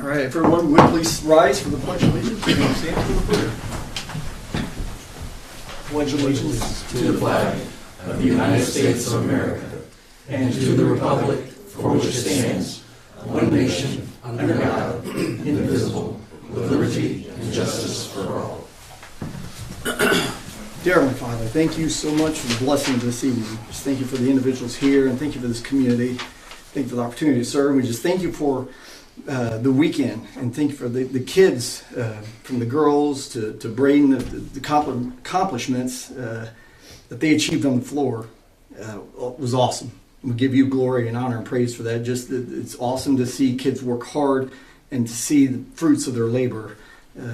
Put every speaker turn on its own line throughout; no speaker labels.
All right, if everyone would please rise for the Pledge of Allegiance. Stand for the prayer. Pledge allegiance
to the flag of the United States of America and to the republic for which it stands, one nation, under God, indivisible, with liberty and justice for all.
Dear Heavenly Father, thank you so much for the blessing of this evening. Just thank you for the individuals here, and thank you for this community. Thank you for the opportunity to serve. We just thank you for the weekend, and thank you for the kids, from the girls to Braden, the accomplishments that they achieved on the floor was awesome. We give you glory and honor and praise for that. Just it's awesome to see kids work hard and to see the fruits of their labor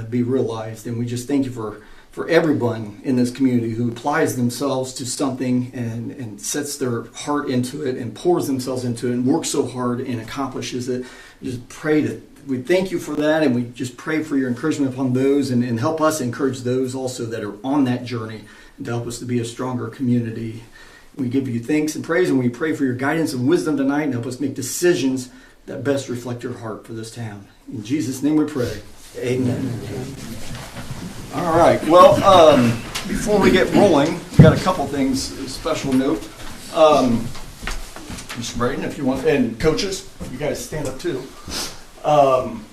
be realized. And we just thank you for everyone in this community who applies themselves to something and sets their heart into it and pours themselves into it and works so hard and accomplishes it. Just pray that we thank you for that, and we just pray for your encouragement upon those and help us encourage those also that are on that journey and to help us to be a stronger community. We give you thanks and praise, and we pray for your guidance and wisdom tonight and help us make decisions that best reflect your heart for this town. In Jesus' name we pray. Amen. All right. Well, before we get rolling, we got a couple things, special note. Mr. Braden, if you want, and coaches, you guys stand up too.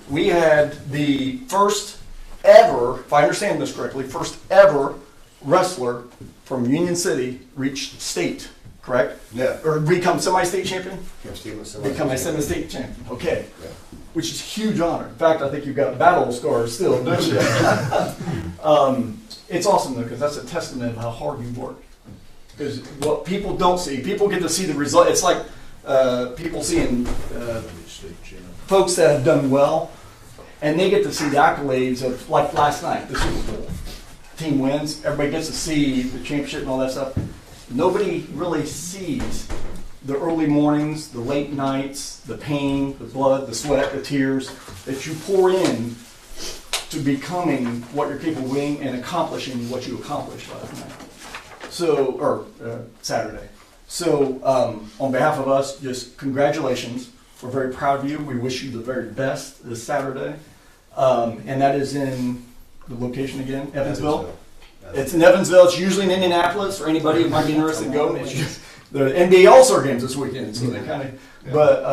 We had the first ever, if I understand this correctly, first ever wrestler from Union City reach state, correct?
Yeah.
Or become semi-state champion?
Become
a semi-state champion. Okay. Yeah. Which is a huge honor. In fact, I think you've got battle scars still, don't you? It's awesome though, because that's a testament of how hard you work. Because what people don't see, people get to see the result. It's like people seeing folks that have done well, and they get to see the accolades of, like last night, the Super Bowl. Team wins, everybody gets to see the championship and all that stuff. Nobody really sees the early mornings, the late nights, the pain, the blood, the sweat, the tears that you pour in to becoming what you're capable of being and accomplishing what you accomplished last night. Saturday. So, on behalf of us, just congratulations. We're very proud of you. We wish you the very best this Saturday. And that is in the location again, Evansville. It's in Evansville. It's usually in Indianapolis for anybody who might be interested in going. The NBA All-Star games this weekend, so they kind of. But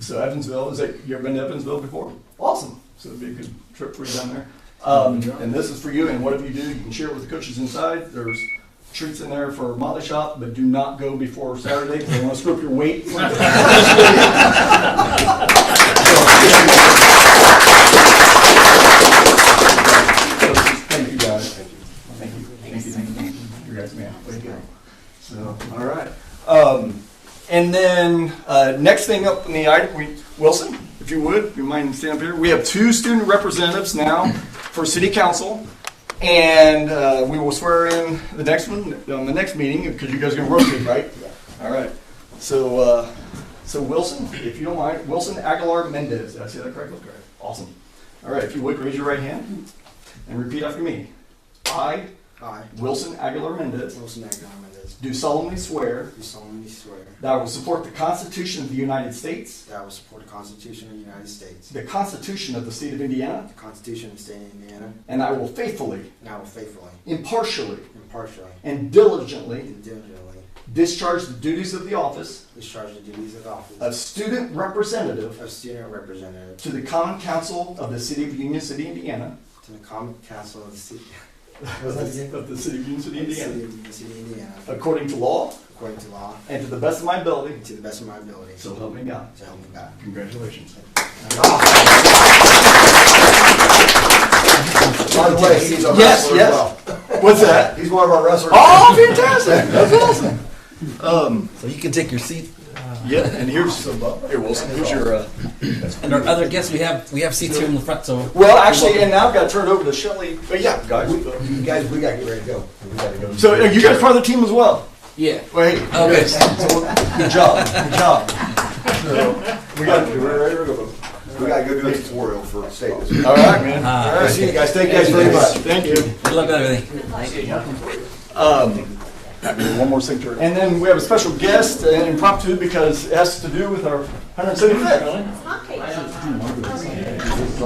so Evansville, you ever been to Evansville before? Awesome. So it'd be a good trip for you down there. And this is for you. And whatever you do, you can share it with the coaches inside. There's treats in there for Molly Shop, but do not go before Saturday because they want to screw up your weight. Thank you guys. Thank you. You guys, man. Way to go. So, all right. And then next thing up in the item, Wilson, if you would, if you mind stand up here. We have 2 student representatives now for City Council. And we will swear in the next one on the next meeting because you guys are going to rotate, right? Yeah. All right. So Wilson, if you don't mind, Wilson Aguilar Mendez. Did I say that correctly? Okay. Awesome. All right. If you would, raise your right hand and repeat after me. I, Wilson Aguilar Mendez, do solemnly swear that I will support the Constitution of the United States,
that I will support the Constitution of the United States,
the Constitution of the State of Indiana,
the Constitution of the State of Indiana,
and I will faithfully, impartially, and diligently discharge the duties of the office of student representative to the Common Council of the City of Union City, Indiana.
To the Common Council of the City
of the City of Union City, Indiana. According to law. And to the best of my ability. So help me God. Congratulations.
By the way, he's a wrestler as well.
What's that?
He's one of our wrestlers.
Oh, fantastic! That's awesome.
So you can take your seat.
Yeah, and here, Wilson. Here's your.
And our other guests, we have seats here in the front. So
well, actually, and now I've got to turn it over to Shelly. But yeah, guys,
we got to get ready to go.
So are you guys part of the team as well?
Yeah.
Wait.
Okay.
Good job. So we got to ready to go.
We got to go do a tutorial for state.
All right, man. All right.
See you guys. Thank you guys very much.
Thank you.
Good luck with everything.
One more signature. And then we have a special guest, an impromptu, because it has to do with our 175th.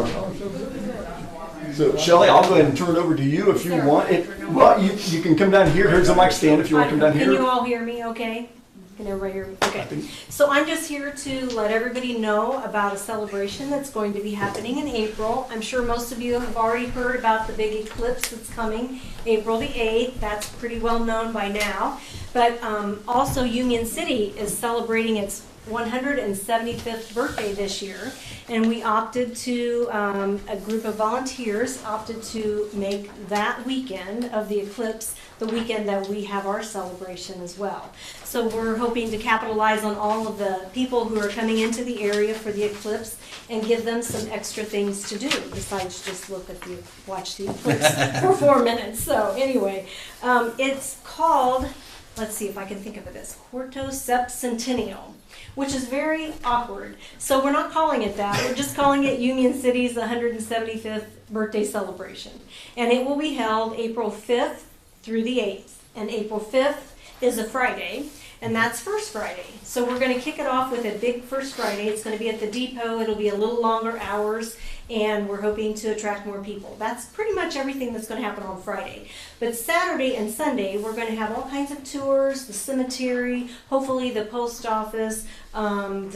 Sorry. So Shelley, I'll go ahead and turn it over to you if you want. Well, you can come down here. Here's the mic stand if you want to come down
Can you
here.
all hear me okay? Can everybody hear me? Okay. So I'm just here to let everybody know about a celebration that's going to be happening in April. I'm sure most of you have already heard about the big eclipse that's coming April the 8th. That's pretty well known by now. But also Union City is celebrating its 175th birthday this year, and we opted to, a group of volunteers opted to make that weekend of the eclipse the weekend that we have our celebration as well. So we're hoping to capitalize on all of the people who are coming into the area for the eclipse and give them some extra things to do besides just watch the eclipse for 4 minutes. So anyway, it's called, let's see if I can think of it as Quarto Sepcentennial, which is very awkward. So we're not calling it that. We're just calling it Union City's 175th birthday celebration. And it will be held April 5th through the 8th. And April 5th is a Friday, and that's First Friday. So we're going to kick it off with a big First Friday. It's going to be at the depot. It'll be a little longer hours, and we're hoping to attract more people. That's pretty much everything that's going to happen on Friday. But Saturday and Sunday, we're going to have all kinds of tours, the cemetery, hopefully the post office, I'm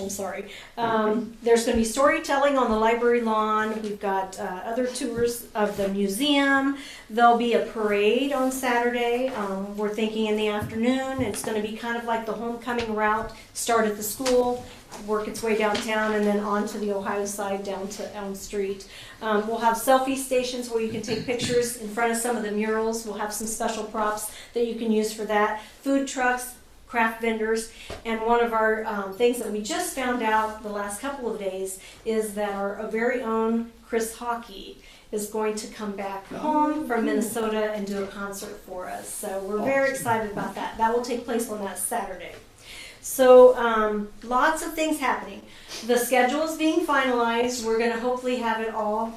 sorry. There's going to be storytelling on the library lawn. We've got other tours of the museum. There'll be a parade on Saturday. We're thinking in the afternoon. It's going to be kind of like the homecoming route. Start at the school, work its way downtown, and then on to the Ohio side down to Elm Street. We'll have selfie stations where you can take pictures in front of some of the murals. We'll have some special props that you can use for that. Food trucks, craft vendors, and one of our things that we just found out the last couple of days is that our very own Chris Hockey is going to come back home from Minnesota and do a concert for us. So we're very excited about that. That will take place on that Saturday. So lots of things happening. The schedule is being finalized. We're going to hopefully have it all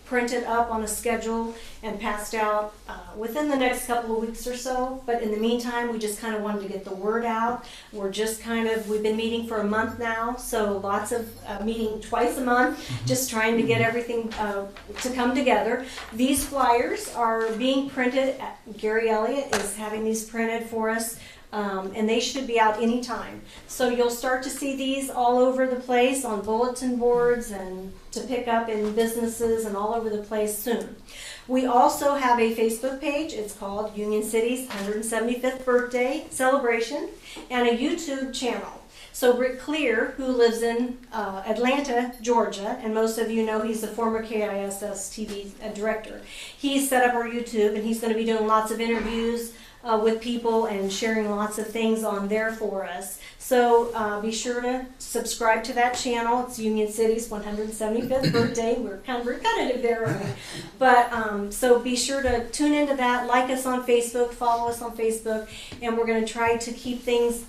printed up on a schedule and passed out within the next couple of weeks or so. But in the meantime, we just kind of wanted to get the word out. We've been meeting for a month now, so lots of meeting twice a month, just trying to get everything to come together. These flyers are being printed. Gary Elliott is having these printed for us. And they should be out anytime. So you'll start to see these all over the place on bulletin boards and to pick up in businesses and all over the place soon. We also have a Facebook page. It's called Union City's 175th Birthday Celebration, and a YouTube channel. So Rick Clear, who lives in Atlanta, Georgia, and most of you know he's the former K.I.S.S. TV director. He's set up our YouTube, and he's going to be doing lots of interviews with people and sharing lots of things on there for us. So be sure to subscribe to that channel. It's Union City's 175th birthday. We're kind of repetitive there, aren't we? But so be sure to tune into that, like us on Facebook, follow us on Facebook, and we're going to try to keep things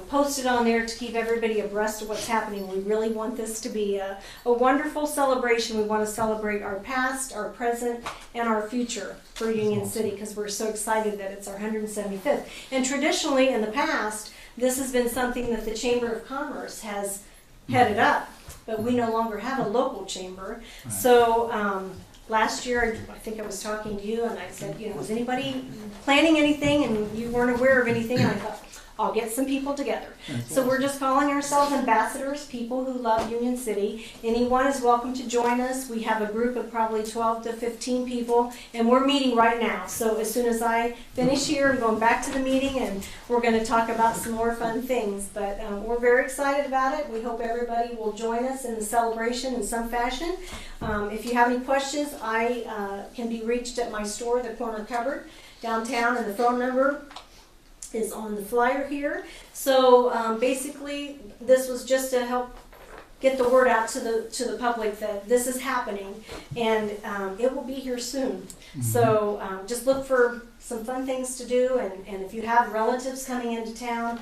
posted on there to keep everybody abreast of what's happening. We really want this to be a wonderful celebration. We want to celebrate our past, our present, and our future for Union City because we're so excited that it's our 175th. And traditionally in the past, this has been something that the Chamber of Commerce has headed up, but we no longer have a local chamber. Right. So last year, I think I was talking to you and I said, was anybody planning anything? And you weren't aware of anything. And I thought, I'll get some people together. So we're just calling ourselves ambassadors, people who love Union City. Anyone is welcome to join us. We have a group of probably 12 to 15 people, and we're meeting right now. So as soon as I finish here, I'm going back to the meeting, and we're going to talk about some more fun things. But we're very excited about it. We hope everybody will join us in the celebration in some fashion. If you have any questions, I can be reached at my store, the Corner Cupboard, downtown, and the phone number is on the flyer here. So basically this was just to help get the word out to the public that this is happening, and it will be here soon. Mm-hmm. So just look for some fun things to do, and if you have relatives coming into town,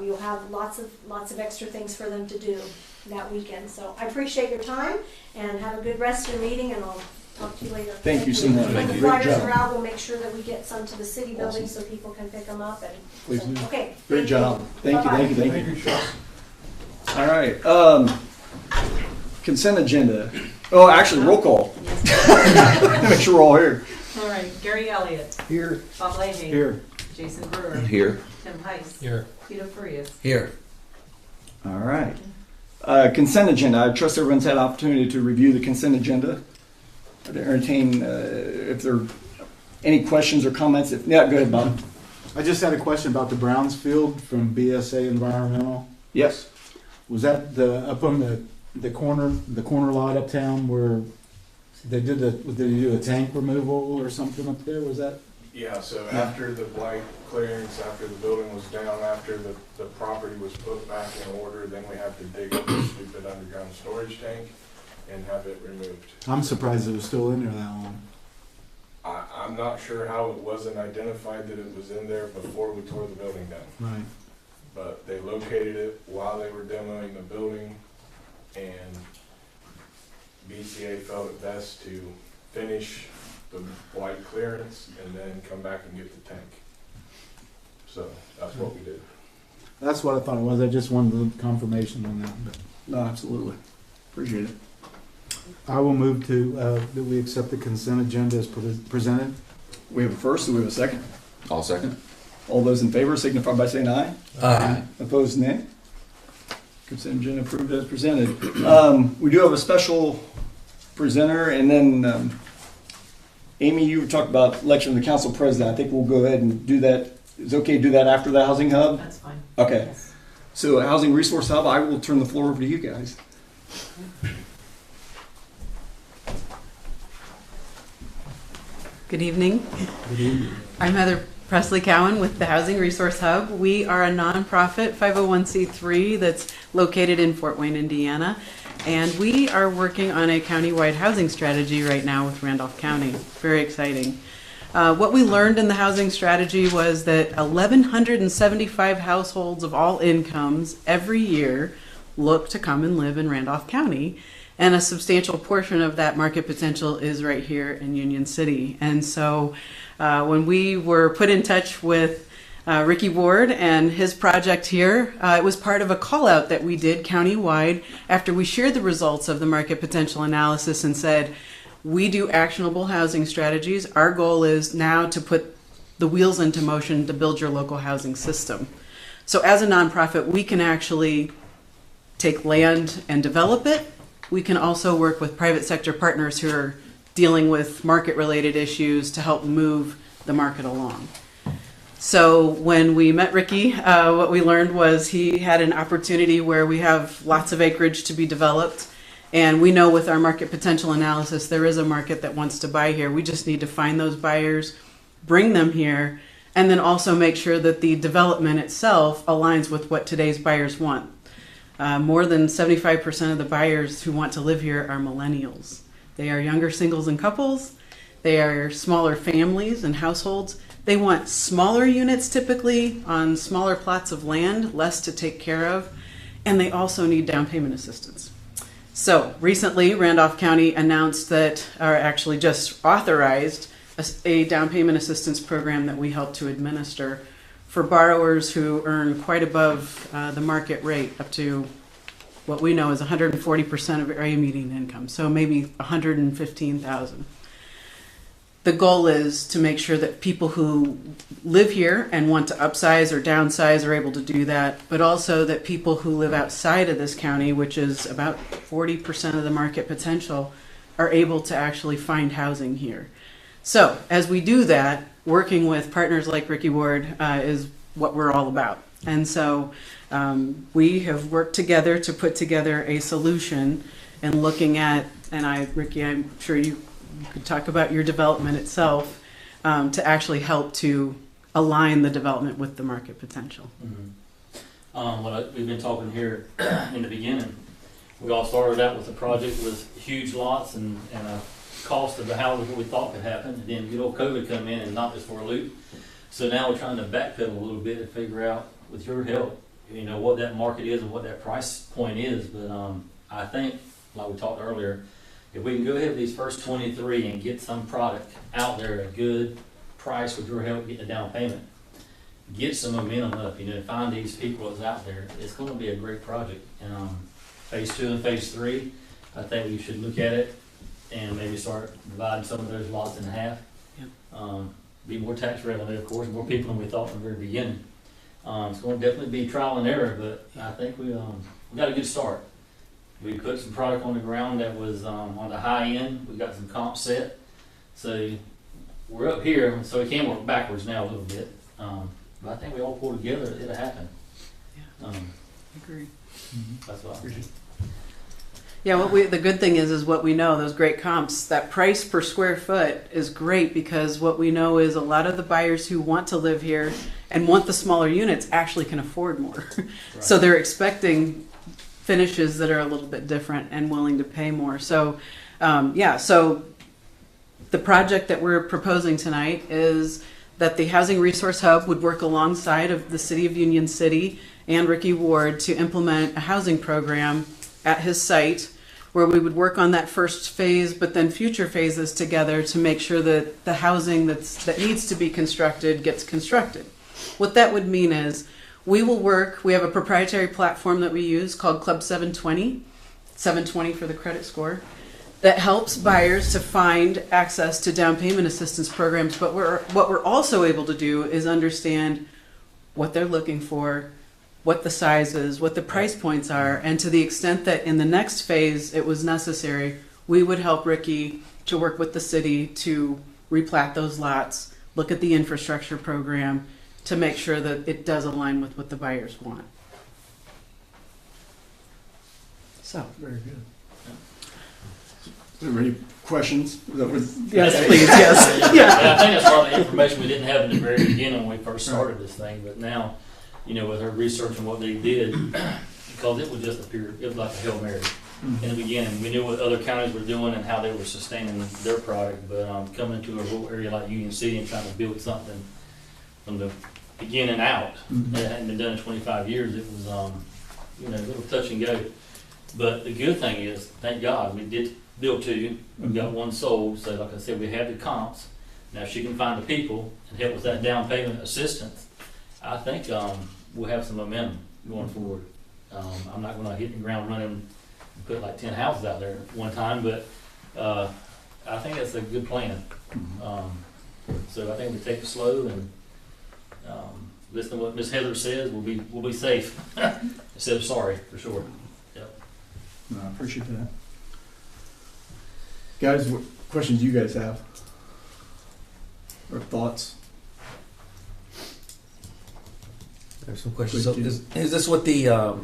you'll have lots of extra things for them to do that weekend. So I appreciate your time, and have a good rest of your meeting, and I'll talk to you later.
Thank you so much.
When the flyers are out, we'll make sure that we get some to the city building so people can pick them up. And
please do.
Okay.
Great job. Thank you. All right. Consent agenda. Oh, actually, roll call. Make sure we're all here.
All right, Gary Elliott,
Here.
Bob Leahy.
Here.
Jason Brewer.
Here.
Tim Heiss.
Here.
Peter Frias.
Here.
All right. Consent agenda. I trust everyone's had opportunity to review the consent agenda. I'd entertain if there are any questions or comments. Yeah, go ahead, Bob.
I just had a question about the Brownsfield from BSA Environmental.
Yes.
Was that up on the corner lot uptown where they did they do a tank removal or something up there? Was that?
Yeah, so after the blight clearance, after the building was down, after the property was put back in order, then we had to dig up a stupid underground storage tank and have it removed.
I'm surprised it was still in there that long.
I'm not sure how it wasn't identified that it was in there before we tore the building down.
Right.
But they located it while they were demoing the building, and BCA felt it best to finish the blight clearance and then come back and get the tank. So that's what we did.
That's what I thought it was. I just wanted confirmation on that. But
No, absolutely. Appreciate it.
I will move to that we accept the consent agenda as presented.
We have a first and we have a second.
I'll second.
All those in favor signify by saying aye.
Aye.
Opposed, nay. Consent agenda approved as presented. We do have a special presenter, and then Amy, you talked about election of the council president. I think we'll go ahead and do that. Is it okay to do that after the housing hub?
That's fine.
Okay.
Yes.
So housing resource hub, I will turn the floor over to you guys.
Good evening.
Good evening.
I'm Heather Presley Cowan with the Housing Resource Hub. We are a nonprofit 501c3 that's located in Fort Wayne, Indiana, and we are working on a countywide housing strategy right now with Randolph County. Very exciting. What we learned in the housing strategy was that 1,175 households of all incomes every year look to come and live in Randolph County. And a substantial portion of that market potential is right here in Union City. And so when we were put in touch with Ricky Ward and his project here, it was part of a call out that we did countywide after we shared the results of the market potential analysis and said, we do actionable housing strategies. Our goal is now to put the wheels into motion to build your local housing system. So as a nonprofit, we can actually take land and develop it. We can also work with private sector partners who are dealing with market-related issues to help move the market along. So when we met Ricky, what we learned was he had an opportunity where we have lots of acreage to be developed, and we know with our market potential analysis there is a market that wants to buy here. We just need to find those buyers, bring them here, and then also make sure that the development itself aligns with what today's buyers want. More than 75% of the buyers who want to live here are millennials. They are younger singles and couples. They are smaller families and households. They want smaller units typically on smaller plots of land, less to take care of, and they also need down payment assistance. So recently, Randolph County announced that, or actually just authorized, a down payment assistance program that we help to administer for borrowers who earn quite above the market rate, up to what we know is 140% of area median income, so maybe $115,000. The goal is to make sure that people who live here and want to upsize or downsize are able to do that, but also that people who live outside of this county, which is about 40% of the market potential, are able to actually find housing here. So as we do that, working with partners like Ricky Ward is what we're all about. And so we have worked together to put together a solution and looking at, and Ricky, I'm sure you could talk about your development itself, to actually help to align the development with the market potential.
Mm-hmm. We've been talking here in the beginning, we all started out with a project with huge lots and a cost of the houses what we thought could happen, and then good old COVID come in and knocked us for a loop. So now we're trying to backpedal a little bit and figure out, with your help, what that market is and what that price point is. But I think, like we talked earlier, if we can go ahead with these first 23 and get some product out there at a good price with your help getting a down payment, get some momentum up, find these people that's out there, it's going to be a great project. And phase 2 and phase 3, I think we should look at it and maybe start dividing some of those lots in half.
Yep.
Be more tax revenue, of course, more people than we thought from the very beginning. It's going to definitely be trial and error, but I think we got a good start. We put some product on the ground that was on the high end. We got some comp set. So we're up here, so we can work backwards now a little bit. But I think we all pull together, it'll happen.
Yeah. Agree.
That's what I
Yeah, the good thing is what we know, those great comps, that price per square foot is great because what we know is a lot of the buyers who want to live here and want the smaller units actually can afford more. So they're expecting finishes that are a little bit different and willing to pay more. So, so the project that we're proposing tonight is that the Housing Resource Hub would work alongside of the City of Union City and Ricky Ward to implement a housing program at his site where we would work on that first phase, but then future phases together to make sure that the housing that needs to be constructed gets constructed. What that would mean is we have a proprietary platform that we use called Club 720, 720 for the credit score, that helps buyers to find access to down payment assistance programs. But what we're also able to do is understand what they're looking for, what the size is, what the price points are, and to the extent that in the next phase it was necessary, we would help Ricky to work with the city to replat those lots, look at the infrastructure program to make sure that it does align with what the buyers want. So,
Very good. Are there any questions?
yes, please, yes.
Yeah, I think that's a lot of the information we didn't have in the very beginning when we first started this thing, but now, with her research and what they did, because it was just it was like a Hail Mary. In the beginning, we knew what other counties were doing and how they were sustaining their product, but coming to a rural area like Union City and trying to build something from the beginning out, that hadn't been done in 25 years, it was, a little touch and go. But the good thing is, thank God, we did build two, we've got one sold, so like I said, we have the comps. Now, if she can find the people and help with that down payment assistance, I think we'll have some momentum going forward. I'm not going to hit the ground running and put like 10 houses out there at one time, but I think that's a good plan. So I think we take it slow and listen to what Miss Heather says. We'll be safe instead of sorry, for sure. Yep.
No, I appreciate that. Guys, what questions do you guys have? Or thoughts?
There's some questions. So is this what the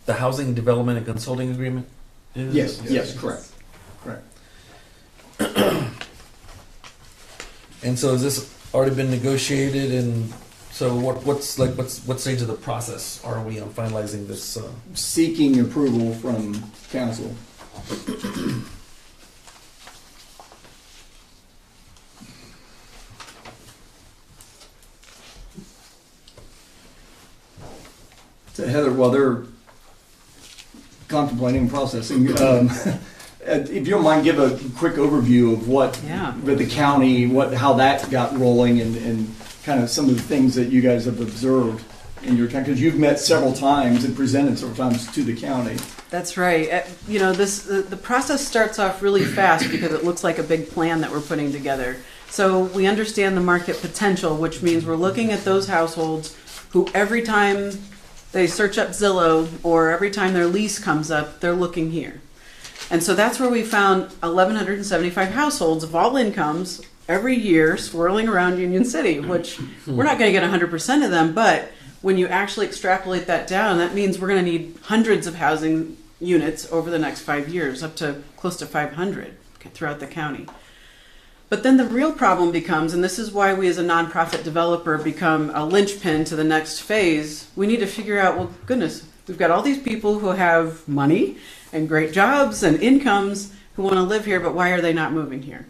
housing development and consulting agreement is?
Yes, correct.
And so has this already been negotiated, and so what stage of the process are we on finalizing this?
Seeking approval from council. So Heather, while they're contemplating and processing, if you don't mind, give a quick overview of what with the county, how that got rolling, and kind of some of the things that you guys have observed in your time, because you've met several times and presented several times to the county.
That's right. The process starts off really fast because it looks like a big plan that we're putting together. So we understand the market potential, which means we're looking at those households who every time they search up Zillow or every time their lease comes up, they're looking here. And so that's where we found 1,175 households of all incomes every year swirling around Union City, which we're not going to get 100% of them, but when you actually extrapolate that down, that means we're going to need hundreds of housing units over the next 5 years, up to close to 500 throughout the county. But then the real problem becomes, and this is why we as a nonprofit developer become a linchpin to the next phase, we need to figure out, well, goodness, we've got all these people who have money and great jobs and incomes who want to live here, but why are they not moving here?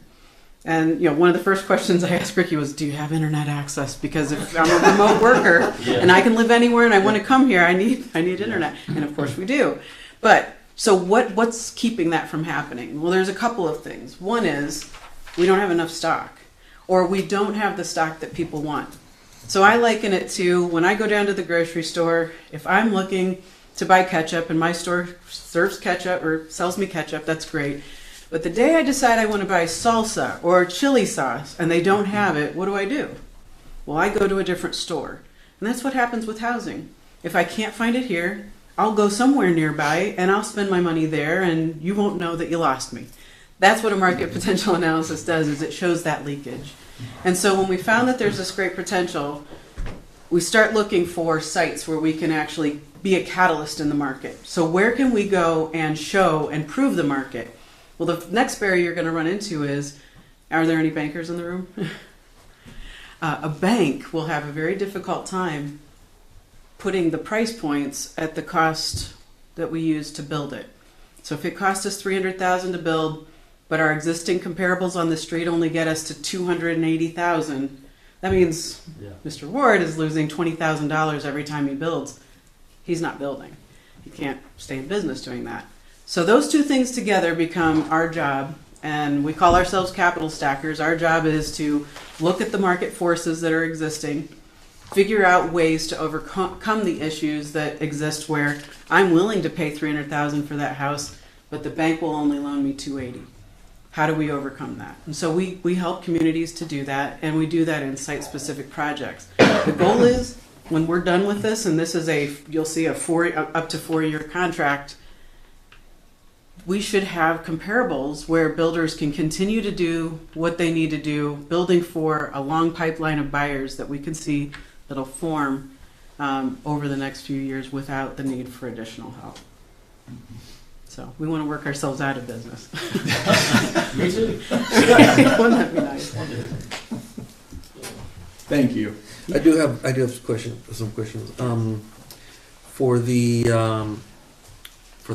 And one of the first questions I asked Ricky was, do you have internet access? Because if I'm a remote worker and I can live anywhere and I want to come here, I need internet. And of course we do. But so what's keeping that from happening? Well, there's a couple of things. One is we don't have enough stock, or we don't have the stock that people want. So I liken it to when I go down to the grocery store, if I'm looking to buy ketchup, and my store serves ketchup or sells me ketchup, that's great. But the day I decide I want to buy salsa or chili sauce and they don't have it, what do? Well, I go to a different store. And that's what happens with housing. If I can't find it here, I'll go somewhere nearby and I'll spend my money there and you won't know that you lost me. That's what a market potential analysis does, is it shows that leakage. And so when we found that there's this great potential, we start looking for sites where we can actually be a catalyst in the market. So where can we go and show and prove the market? Well, the next barrier you're going to run into is, are there any bankers in the room? A bank will have a very difficult time putting the price points at the cost that we use to build it. So if it costs us $300,000 to build, but our existing comparables on the street only get us to $280,000, that means Mr. Ward is losing $20,000 every time he builds. He's not building. He can't stay in business doing that. So those two things together become our job, and we call ourselves capital stackers. Our job is to look at the market forces that are existing, figure out ways to overcome the issues that exist where I'm willing to pay $300,000 for that house, but the bank will only loan me $280,000. How do we overcome that? And so we help communities to do that, and we do that in site-specific projects. The goal is, when we're done with this, and this is you'll see up to 4-year contract, we should have comparables where builders can continue to do what they need to do, building for a long pipeline of buyers that we can see that'll form over the next few years without the need for additional help. So we want to work ourselves out of business.
Me too.
Wouldn't that be nice?
Thank you.
I do have some questions. For the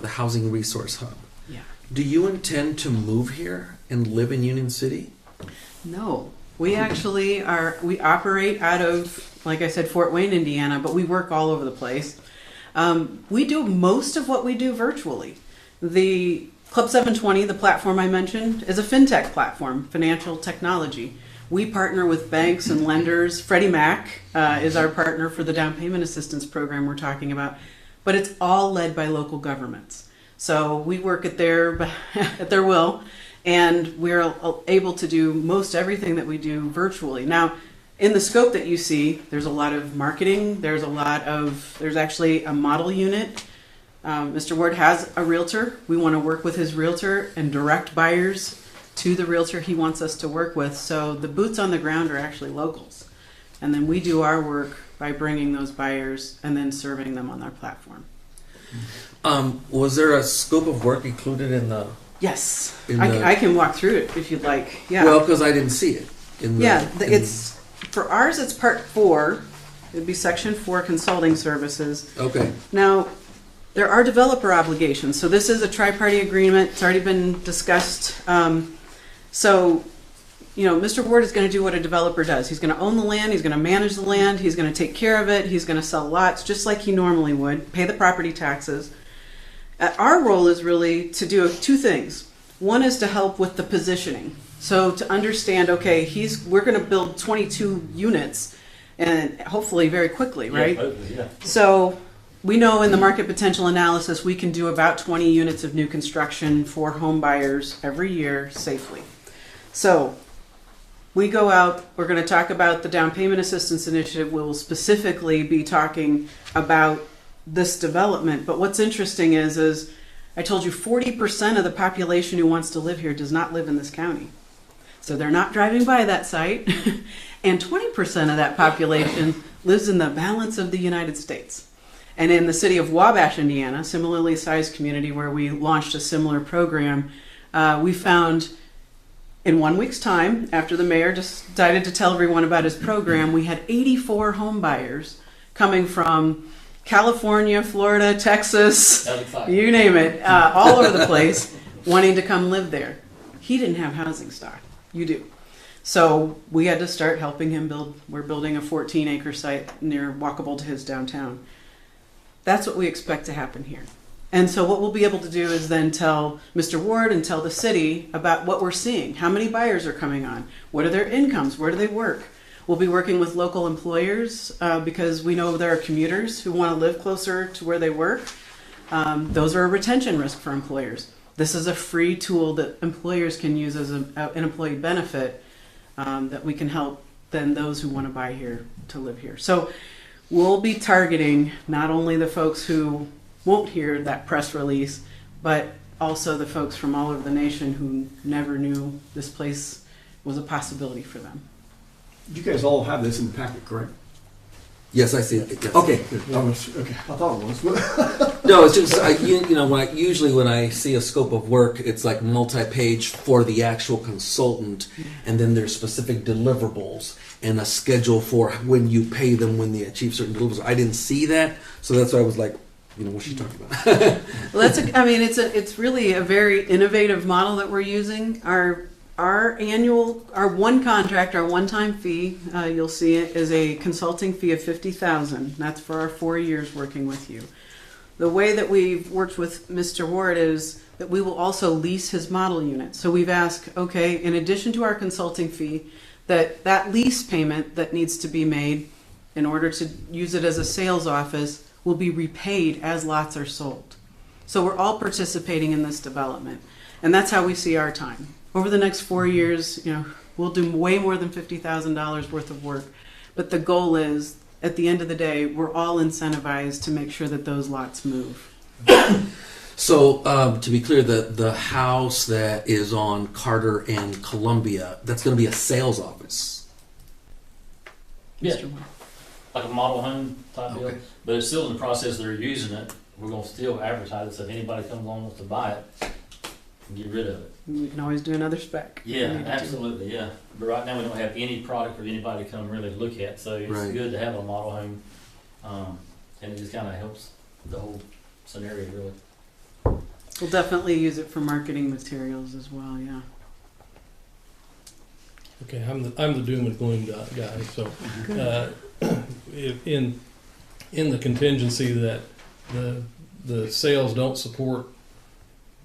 Housing Resource Hub.
Yeah.
Do you intend to move here and live in Union City?
No. We actually we operate out of, like I said, Fort Wayne, Indiana, but we work all over the place. We do most of what we do virtually. The Club 720, the platform I mentioned, is a fintech platform, financial technology. We partner with banks and lenders. Freddie Mac is our partner for the down payment assistance program we're talking about, but it's all led by local governments. So we work at their will, and we're able to do most everything that we do virtually. Now, in the scope that you see, there's a lot of marketing. There's actually a model unit. Mr. Ward has a realtor. We want to work with his realtor and direct buyers to the realtor he wants us to work with. So the boots on the ground are actually locals. And then we do our work by bringing those buyers and then serving them on our platform.
Was there a scope of work included in the...
Yes. I can walk through it if you'd like. Yeah.
Well, because I didn't see it.
It's for ours, it's part 4. It'd be section 4, consulting services.
Okay.
Now, there are developer obligations. So this is a tri-party agreement. It's already been discussed. Mr. Ward is going to do what a developer does. He's going to own the land. He's going to manage the land. He's going to take care of it. He's going to sell lots just like he normally would, pay the property taxes. Our role is really to do 2 things. One is to help with the positioning. So to understand, okay, we're going to build 22 units and hopefully very quickly, right?
Yeah.
So we know in the market potential analysis, we can do about 20 units of new construction for home buyers every year safely. So we go out, we're going to talk about the down payment assistance initiative. We'll specifically be talking about this development. But what's interesting is I told you 40% of the population who wants to live here does not live in this county. So they're not driving by that site. And 20% of that population lives in the balance of the United States. And in the city of Wabash, Indiana, similarly sized community where we launched a similar program, we found in 1 week's time, after the mayor decided to tell everyone about his program, we had 84 home buyers coming from California, Florida, Texas, you name it, all over the place, wanting to come live there. He didn't have housing stock. You do. So we had to start helping him build. We're building a 14-acre site walkable to his downtown. That's what we expect to happen here. And so what we'll be able to do is then tell Mr. Ward and tell the city about what we're seeing. How many buyers are coming on? What are their incomes? Where do they work? We'll be working with local employers because we know there are commuters who want to live closer to where they work. those are a retention risk for employers. This is a free tool that employers can use as an employee benefit that we can help then those who want to buy here to live here. So we'll be targeting not only the folks who won't hear that press release, but also the folks from all over the nation who never knew this place was a possibility for them.
You guys all have this in the packet, correct?
Yes, I see it. Yes.
Okay, good. Okay, I thought it was.
No, it's just usually when I see a scope of work, it's like multi-page for the actual consultant, and then there's specific deliverables and a schedule for when you pay them when they achieve certain deliverables. I didn't see that, so that's why I was like, what's she talking about?
Well, it's really a very innovative model that we're using. Our one contract, our one-time fee, you'll see it, is a consulting fee of $50,000. That's for our 4 years working with you. The way that we've worked with Mr. Ward is that we will also lease his model unit. So we've asked, okay, in addition to our consulting fee, that lease payment that needs to be made in order to use it as a sales office will be repaid as lots are sold. So we're all participating in this development. And that's how we see our time. Over the next 4 years, we'll do way more than $50,000 worth of work. But the goal is, at the end of the day, we're all incentivized to make sure that those lots move.
So, to be clear, the house that is on Carter and Columbia, that's going to be a sales office.
Yeah,
Mr. Ward.
like a model home type deal.
Okay.
But it's still in the process they're using it. We're going to still advertise it, so if anybody comes along and wants to buy it, get rid of it.
We can always do another spec.
Yeah,
We need to do.
absolutely, yeah. But right now we don't have any product for anybody to come really look at, so it's
Right.
good to have a model home. And it just kind of helps the whole scenario, really.
We'll definitely use it for marketing materials as well, yeah.
Okay, I'm the doom and gloom guy. So, in the contingency that the sales don't support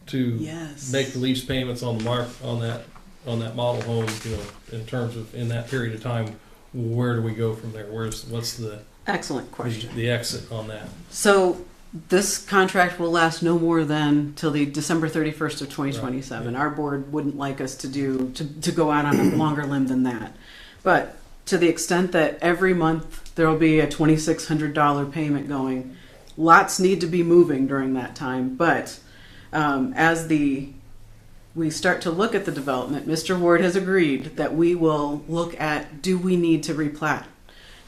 to
Yes.
make the lease payments on that model home, in terms of in that period of time, where do we go from there? What's the
Excellent question.
the exit on that?
So this contract will last no more than till the December 31st of 2027.
Right.
Our board wouldn't like us to go out on a longer limb than that. But to the extent that every month there will be a $2,600 payment going, lots need to be moving during that time. But as we start to look at the development, Mr. Ward has agreed that we will look at, do we need to replat?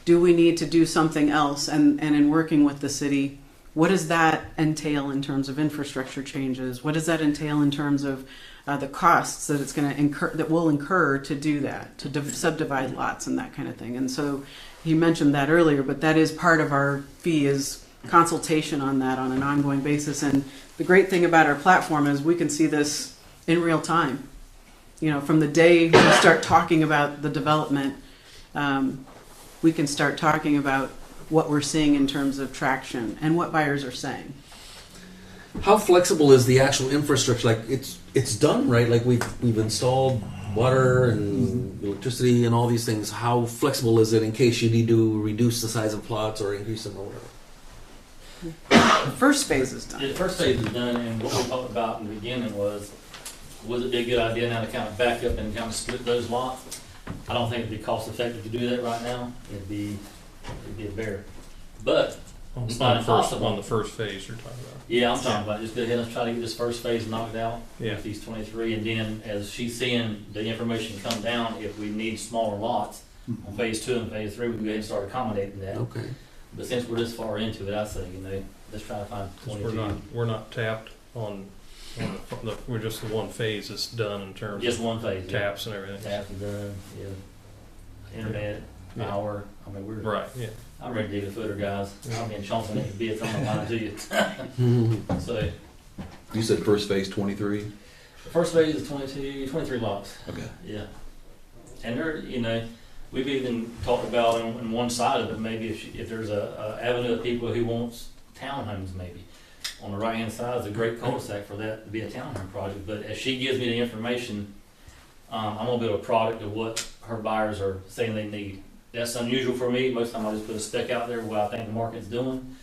Do we need to do something else? And in working with the city, what does that entail in terms of infrastructure changes? What does that entail in terms of the costs that it's going to incur, that we'll incur to do that, to subdivide lots and that kind of thing? And so he mentioned that earlier, but that is part of our fee, is consultation on that on an ongoing basis. And the great thing about our platform is we can see this in real time. From the day we start talking about the development, we can start talking about what we're seeing in terms of traction and what buyers are saying.
How flexible is the actual infrastructure? Like it's done, right? Like we've installed water and electricity and all these things. How flexible is it in case you need to reduce the size of plots or increase them or whatever?
The first phase is done.
The first phase is done, and what we talked about in the beginning was it be a good idea now to kind of back up and kind of split those lots? I don't think it'd be cost effective to do that right now. It'd be a bear. But it's not impossible.
On the first phase you're talking about.
Yeah, I'm talking about just go ahead and try to get this first phase knocked out
Yeah.
with these 23, and then as she's seeing the information come down, if we need smaller lots on phase 2 and phase 3, we can go ahead and start accommodating that.
Okay.
But since we're this far into it, I say, let's try to find
'Cause
22.
we're not tapped on we're just the one phase that's done in terms
Just
of
one phase. Yeah.
taps and everything.
Taps and done, yeah. Internet,
Yeah.
power. I mean,
Right. Yeah.
I'm ready to dig a footer, guys. I'm getting chomping at the bits. I'm gonna lie to you. So
You said first phase 23?
the first phase is 23 lots.
Okay.
Yeah. And there, we've even talked about on one side of it, maybe if there's a avenue of people who wants townhomes, maybe. On the right-hand side is a great cul-de-sac for that to be a townhome project. But as she gives me the information, I'm gonna build a product of what her buyers are saying they need. That's unusual for me. Most of the time I just put a spec out there what I think the market's doing.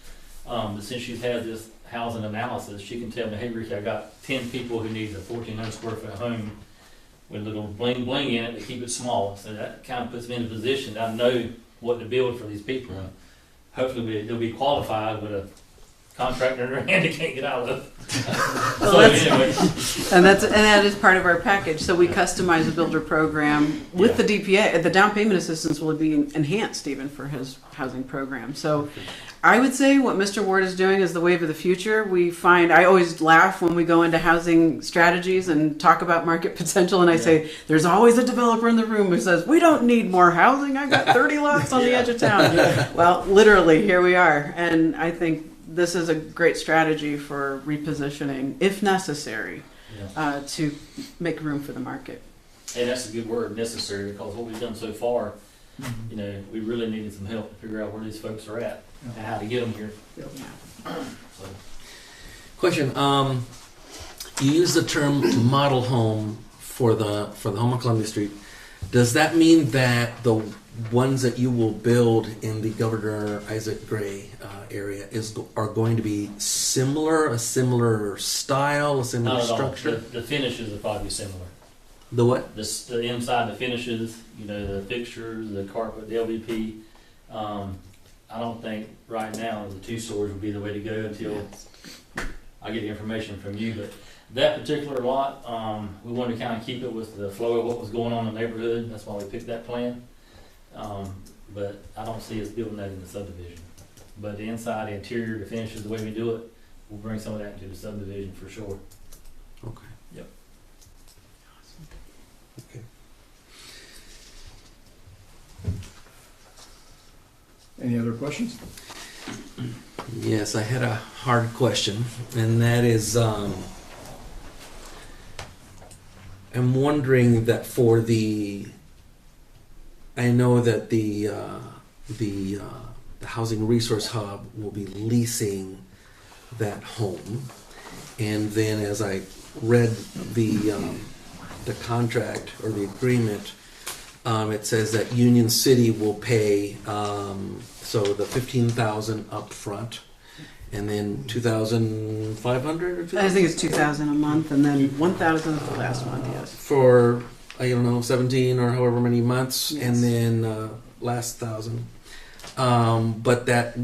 But since she's had this housing analysis, she can tell me, hey, Ricky, I got 10 people who need a 1,400 square foot home with a little bling bling in it to keep it small. So that kind of puts me in a position, I know what to build for these people. Hopefully they'll be qualified with a contractor in their hand they can't get out of.
Well,
So
that's-
anyway,
And that is part of our package. So we customize a builder program with the DPA. The down payment assistance will be enhanced even for his housing program. So I would say what Mr. Ward is doing is the wave of the future. I always laugh when we go into housing strategies and talk about market potential, and I say, there's always a developer in the room who says, we don't need more housing. I got 30 lots on the edge of town. Well, literally, here we are. And I think this is a great strategy for repositioning, if necessary, to make room for the market.
and that's a good word, necessary, because what we've done so far, you know, we really needed some help to figure out where these folks are at and how to get them here.
Yeah.
So,
Question, you use the term model home for the home on Columbia Street. Does that mean that the ones that you will build in the Governor Isaac Gray area are going to be similar, a similar style, a similar
not at all.
structure?
The finishes will probably be similar.
The what?
The inside, the finishes, you know, the fixtures, the carpet, the LVP. I don't think right now the 2 stories would be the way to go until I get the information from you. But that particular lot, we wanted to kind of keep it with the flow of what was going on in the neighborhood. That's why we picked that plan. But I don't see us building that in the subdivision. But the inside, the interior, the finishes, the way we do it, we'll bring some of that into the subdivision for sure.
Okay.
Yep.
Okay.
Any other questions?
Yes, I had a hard question, and that is, I'm wondering that for I know that the Housing Resource Hub will be leasing that home, and then as I read the contract or the agreement, it says that Union City will pay so the $15,000 up front, and then $2,500 or
I think it's $2,000 a month, and then $1,000 the last month. Yes.
for I don't know 17 or however many months,
Yes.
and then last 1,000. But that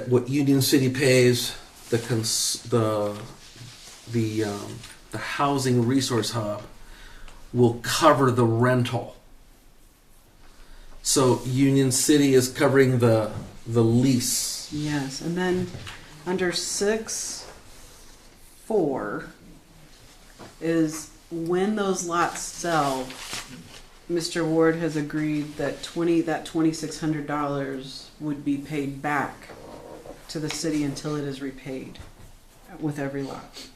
what Union City pays the Housing Resource Hub will cover the rental. So Union City is covering the lease.
Yes, and then under 6.4 is when those lots sell. Mr. Ward has agreed that $2,600 would be paid back to the city until it is repaid with every lot.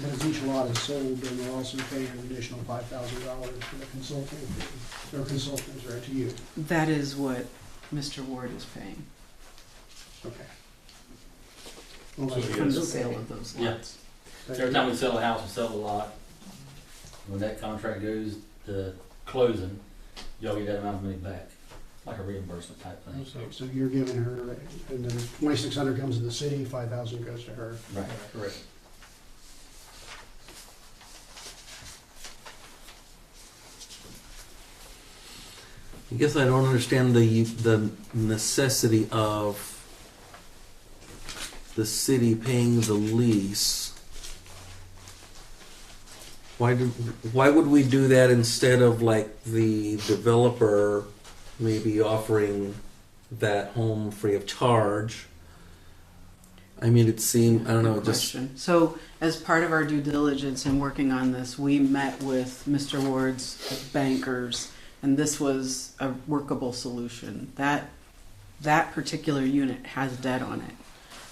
But as each lot is sold, then they'll also pay an additional $5,000 for the consulting fee, or consultants, right, to you.
That is what Mr. Ward is paying
Okay. Well,
So
that's
he
from the
is.
sale of those
Yeah.
lots.
Every time we sell a house, we sell a lot. When that contract goes to closing, y'all get that amount of money back, like a reimbursement type thing.
So you're giving her, and then 2,600 comes to the city, 5,000 goes to her.
Right, correct.
I guess I don't understand the necessity of the city paying the lease. Why would we do that instead of like the developer maybe offering that home free of charge? I mean, it seemed, I don't know, just
Question. So, as part of our due diligence in working on this, we met with Mr. Ward's bankers, and this was a workable solution. That particular unit has debt on it,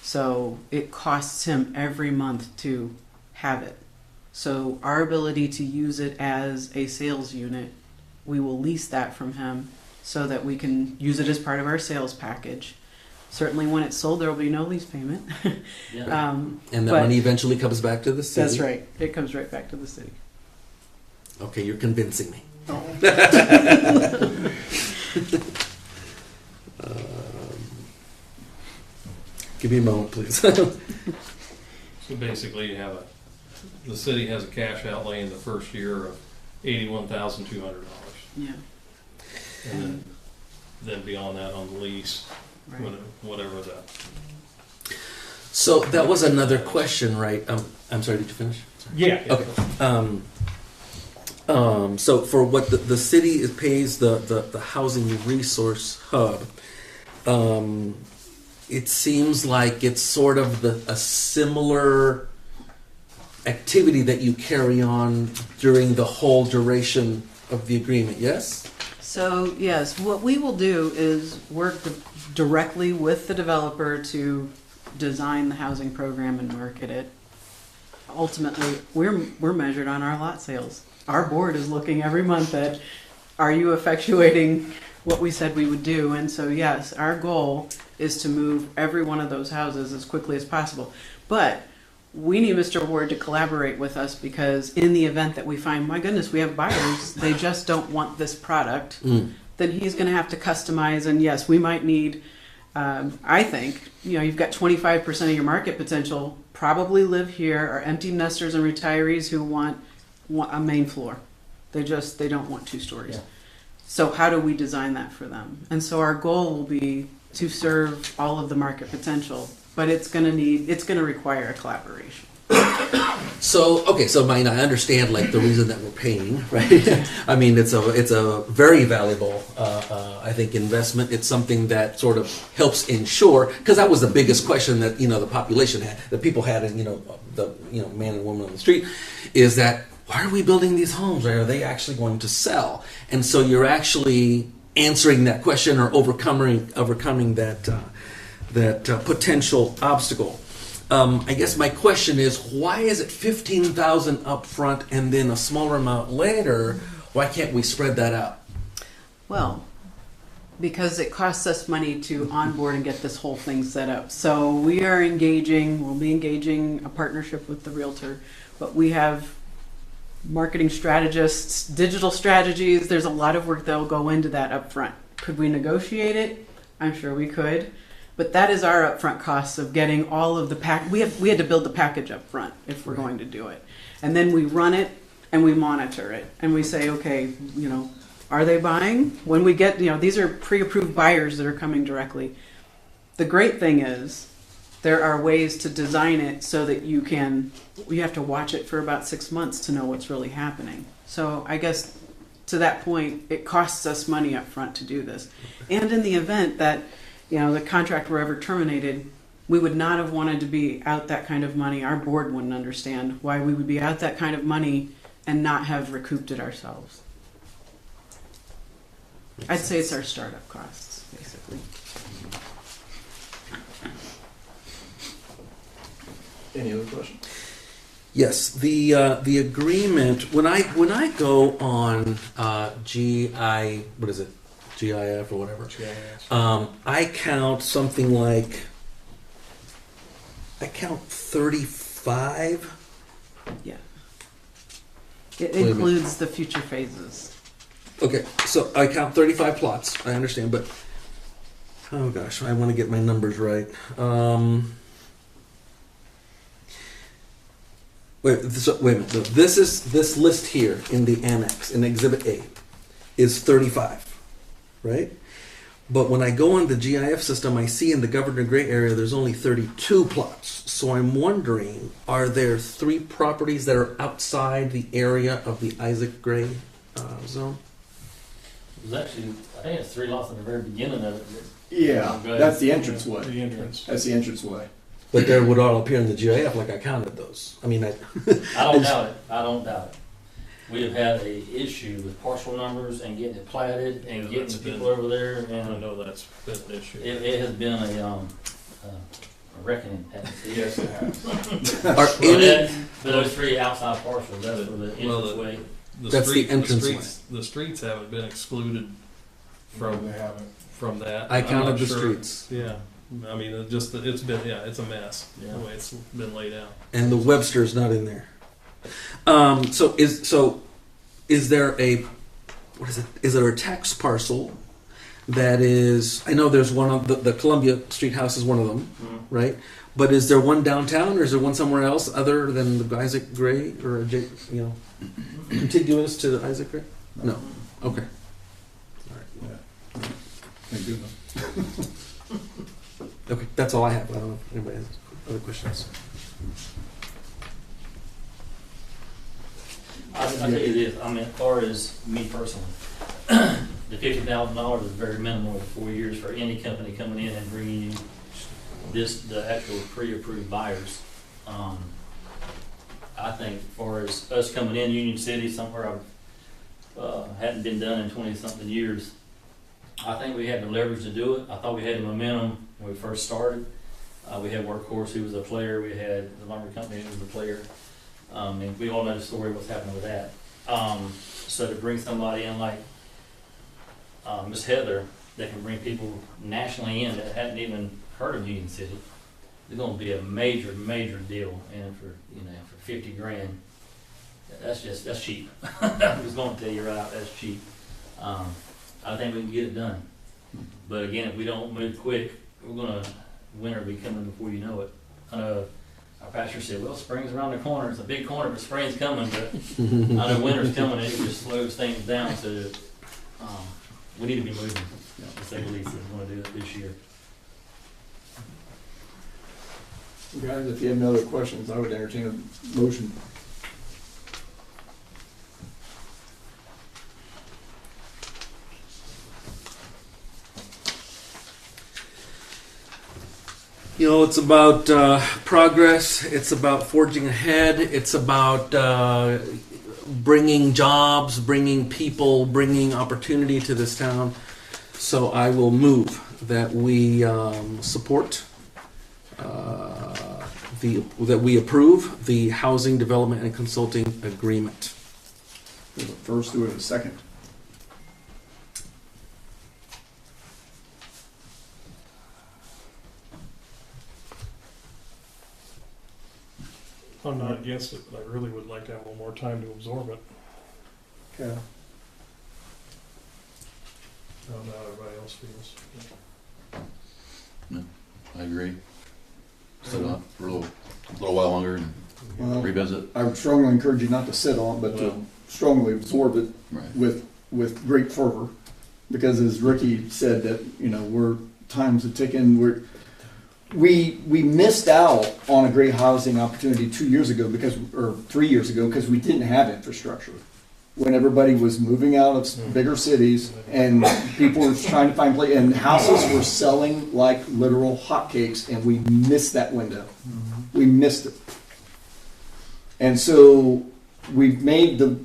so it costs him every month to have it. So, our ability to use it as a sales unit, we will lease that from him so that we can use it as part of our sales package. Certainly when it's sold, there will be no lease payment.
Yeah.
And that
But-
money eventually comes back to the city.
That's right. It comes right back to the city.
Okay, you're convincing me. Give me a moment, please.
So basically, you have the city has a cash outlay in the first year of $81,200.
Yeah.
And then beyond that on the lease,
Right.
whatever the.
So that was another question, right? I'm sorry, did you finish?
Yeah.
Okay. So for what the city pays the housing resource hub, it seems like it's sort of a similar activity that you carry on during the whole duration of the agreement, yes?
So, yes, what we will do is work directly with the developer to design the housing program and market it. Ultimately, we're measured on our lot sales. Our board is looking every month at, are you effectuating what we said we would do? And so, yes, our goal is to move every one of those houses as quickly as possible. But we need Mr. Ward to collaborate with us, because in the event that we find, my goodness, we have buyers, they just don't want this product, then he's going to have to customize. And yes, we might need, I think, you've got 25% of your market potential probably live here are empty nesters and retirees who want a main floor. They don't want 2 stories.
Yeah.
So how do we design that for them? And so our goal will be to serve all of the market potential, but it's going to require a collaboration.
So I understand like the reason that we're paying, right? I mean, it's a very valuable, I think, investment. It's something that sort of helps ensure, because that was the biggest question that the population had, that people had, and the man and woman on the street, is that why are we building these homes? Right? Are they actually going to sell? And so you're actually answering that question or overcoming that potential obstacle. I guess my question is, why is it $15,000 up front and then a smaller amount later? Why can't we spread that out?
Well, because it costs us money to onboard and get this whole thing set up. So we'll be engaging a partnership with the realtor, but we have marketing strategists, digital strategies. There's a lot of work that will go into that up front. Could we negotiate it? I'm sure we could. But that is our upfront costs of getting all of the we had to build the package up front if we're going to do it. And then we run it and we monitor it and we say, okay, are they buying? When we get, these are pre-approved buyers that are coming directly. The great thing is there are ways to design it so that you have to watch it for about 6 months to know what's really happening. So I guess to that point, it costs us money up front to do this. And in the event that the contract were ever terminated, we would not have wanted to be out that kind of money. Our board wouldn't understand why we would be out that kind of money and not have recouped it ourselves. I'd say it's our startup costs, basically.
Any other questions?
Yes, the agreement, when I go on GIF or whatever, I count something like 35.
Yeah. It includes the future phases.
Okay, so I count 35 plots. I understand, but oh gosh, I want to get my numbers right. Wait a minute. So this list here in the annex in Exhibit A is 35. Right? But when I go on the GIF system, I see in the Governor Gray area there's only 32 plots. So I'm wondering, are there 3 properties that are outside the area of the Isaac Gray zone?
There's actually, I think it's 3 lots in the very beginning of it.
Yeah, that's the entranceway.
The entrance.
That's the entranceway.
But there would all appear in the GIF like I counted those. I mean,
I don't doubt it. I don't doubt it. We have had a issue with parcel numbers and getting it platted and getting the people over there,
I
and
know that's been an issue.
it has been a reckoning.
Yes, it has.
are
For
any,
those 3 outside parcels, that's for the entranceway.
That's the entranceway.
The streets haven't been excluded from
They haven't.
that.
I
I'm
counted
not
the
sure.
streets.
Yeah. I mean, it's been, yeah, it's a mess,
Yeah.
the way it's been laid out.
And the Webster's not in there. So is there a, what is it? Is there a tax parcel that is? I know there's one on the Columbia Street house is one of them, right? But is there one downtown, or is there one somewhere else other than the Isaac Gray or contiguous to the Isaac Gray? No. Okay.
Thank goodness.
Okay, that's all I have. I don't know if anybody has other questions.
I'll tell you this, I mean, as far as me personally, the $50,000 is very minimal for 4 years for any company coming in and bringing you the actual pre-approved buyers. I think as far as us coming in Union City, somewhere I hadn't been done in 20-something years, I think we had the leverage to do it. I thought we had the momentum when we first started. We had Workhorse, who was a player. We had the lumber company, who was a player. And we all know the story of what's happening with that. So to bring somebody in like Miss Heather, that can bring people nationally in that hadn't even heard of Union City, it's going to be a major, major deal. And for for 50 grand, that's cheap. I'm just going to tell you right out, that's cheap. I think we can get it done. But again, if we don't move quick, winter will be coming before you know it. I know our pastor said, well, spring's around the corner. It's a big corner, but spring's coming. But I know winter's coming, and it just slows things down. So we need to be moving, to say the least, if we want to do it this year.
Guys, if you have no other questions, I would entertain a motion.
It's about progress. It's about forging ahead. It's about bringing jobs, bringing people, bringing opportunity to this town. So I will move that we support, that we approve the housing development and consulting agreement.
We have a first, we have a second.
I'm not against it, but I really would like to have a little more time to absorb it.
Okay.
I don't know how everybody else feels.
I agree. Sit on it for a little while longer and
Well,
revisit.
I would strongly encourage you not to sit on it, but to strongly absorb it
Right.
with great fervor, because as Ricky said, that we're time's a ticking. We missed out on a great housing opportunity 2 years ago or 3 years ago because we didn't have infrastructure. When everybody was moving out of bigger cities and people were trying to find place, and houses were selling like literal hotcakes, and we missed that window. We missed it. And so we've made the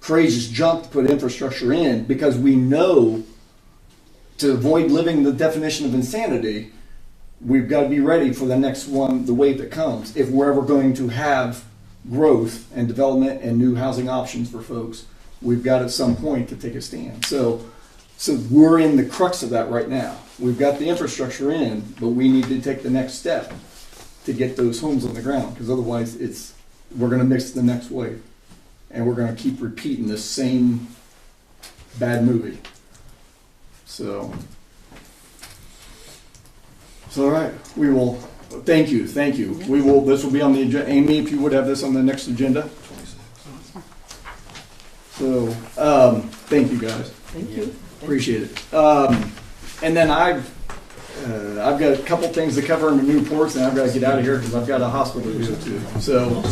courageous jump to put infrastructure in because we know to avoid living the definition of insanity, we've got to be ready for the next one, the wave that comes, if we're ever going to have growth and development and new housing options for folks. We've got at some point to take a stand. So we're in the crux of that right now. We've got the infrastructure in, but we need to take the next step to get those homes on the ground, because otherwise we're going to miss the next wave, and we're going to keep repeating the same bad movie. So all right, we will. Thank you. We will. This will be on the agenda. Amy, if you would have this on the next agenda. So thank you guys.
Thank you.
Appreciate it. And then I've got a couple things to cover in the Newports, and I've got to get out of here because I've got a hospital to go to. So.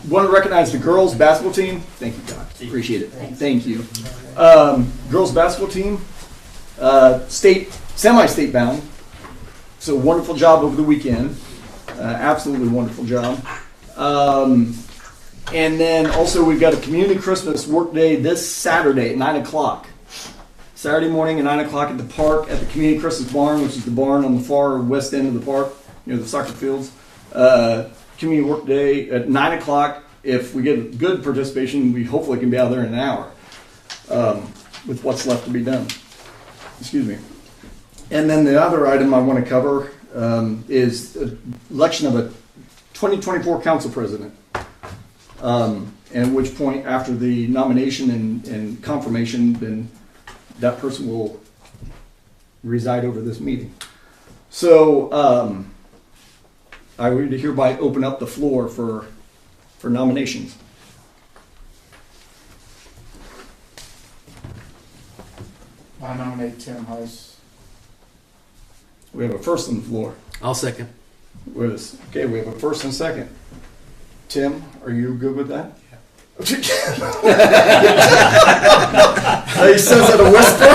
Want to recognize the girls basketball team. Thank you, God. Appreciate it. Thank you. Girls basketball team, semi-state bound. So wonderful job over the weekend. Absolutely wonderful job. And then also we've got a community Christmas work day this Saturday at 9 o'clock. Saturday morning at 9 o'clock at the park at the community Christmas barn, which is the barn on the far west end of the park, near the soccer fields. Community work day at 9 o'clock. If we get good participation, we hopefully can be out there in an hour. with what's left to be done. Excuse me. And then the other item I want to cover is election of a 2024 council president. And at which point, after the nomination and confirmation, then that person will reside over this meeting. So I would hereby open up the floor for nominations.
I nominate Tim Heiss.
We have a first on the floor.
I'll second.
Okay, we have a first and a second. Tim, are you good with that? Yeah. He says it a whisper.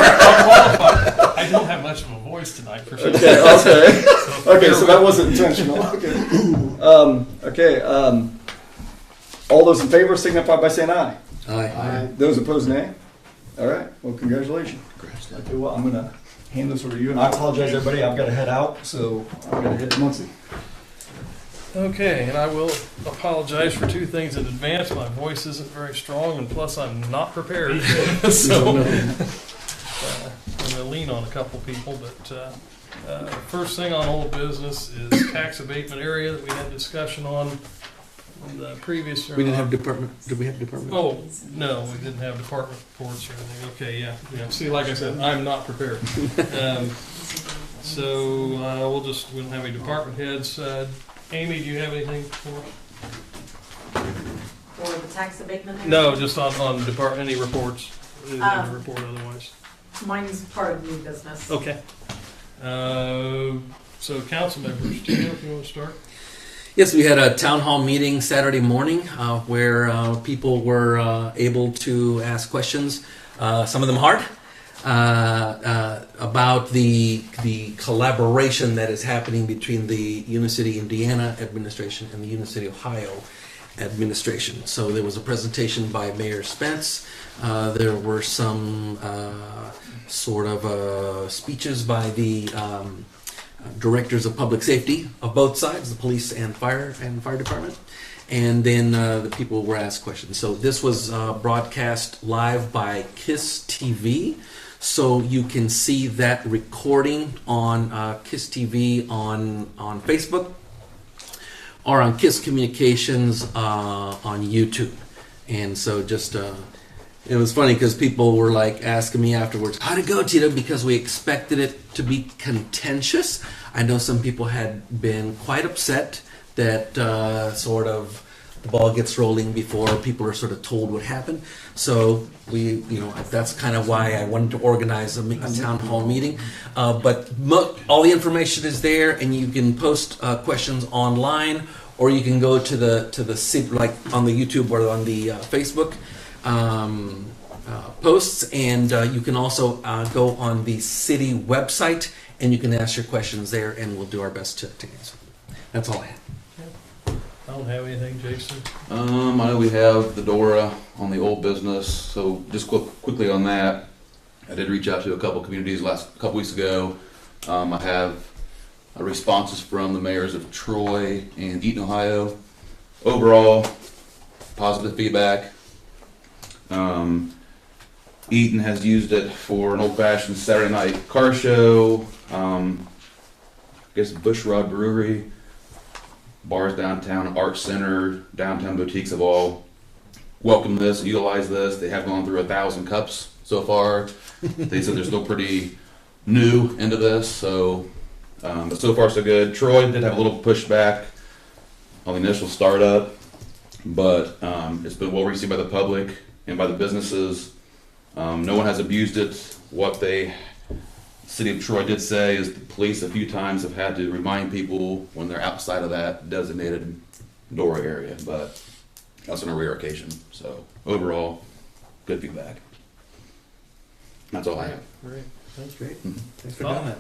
I don't have much of a voice tonight, for sure.
Okay. Okay, so that wasn't intentional. Okay. All those in favor signify by saying aye.
Aye.
Those opposed, nay. All right. Well, congratulations. Okay, well, I'm gonna hand this over to you, and I apologize, everybody. I've got to head out, so I've got to hit Muncie.
Okay, and I will apologize for two things in advance. My voice isn't very strong, and plus I'm not prepared. So I'm going to lean on a couple people. But first thing on old business is tax abatement area that we had discussion on the previous.
We didn't have department. Did we have department?
Oh, no, we didn't have department reports or anything. Okay, yeah. See, like I said, I'm not prepared. So we don't have any department heads. Amy, do you have anything for us?
For the tax abatement?
No, just on department, any reports, anything to report otherwise.
Mine's part of new business.
Okay. So council members, do you know if you want to start?
Yes, we had a town hall meeting Saturday morning where people were able to ask questions, some of them hard, about the collaboration that is happening between the Unicity, Indiana administration and the Unicity, Ohio administration. So there was a presentation by Mayor Spence. There were some sort of speeches by the directors of public safety of both sides, the police and fire department. And then the people were asked questions. So this was broadcast live by K.I.S.S TV. So you can see that recording on K.I.S.S TV on Facebook or on K.I.S.S Communications on YouTube. And so just it was funny because people were like asking me afterwards, how'd it go, Tito? Because we expected it to be contentious. I know some people had been quite upset that sort of the ball gets rolling before people are sort of told what happened. So that's kind of why I wanted to organize a town hall meeting. But all the information is there, and you can post questions online, or you can go to the like on the YouTube or on the Facebook posts, and you can also go on the city website, and you can ask your questions there, and we'll do our best to answer them. That's all I have.
I don't have anything, Jason.
I know we have the DORA on the old business, so just quickly on that, I did reach out to a couple communities a couple weeks ago. I have responses from the mayors of Troy and Eaton, Ohio. Overall, positive feedback. Eaton has used it for an old-fashioned Saturday night car show. I guess Bushrod Brewery, bars downtown, art center, downtown boutiques have all welcomed this, utilized this. They have gone through 1,000 cups so far. They said they're still pretty new into this, so but so far so good. Troy did have a little pushback on the initial startup, but it's been well received by the public and by the businesses. No one has abused it. What the City of Troy did say is the police a few times have had to remind people when they're outside of that designated DORA area, but that's on a rare occasion. So overall, good feedback. That's all I have.
Great.
That's great. Thanks for
Bob?
doing that.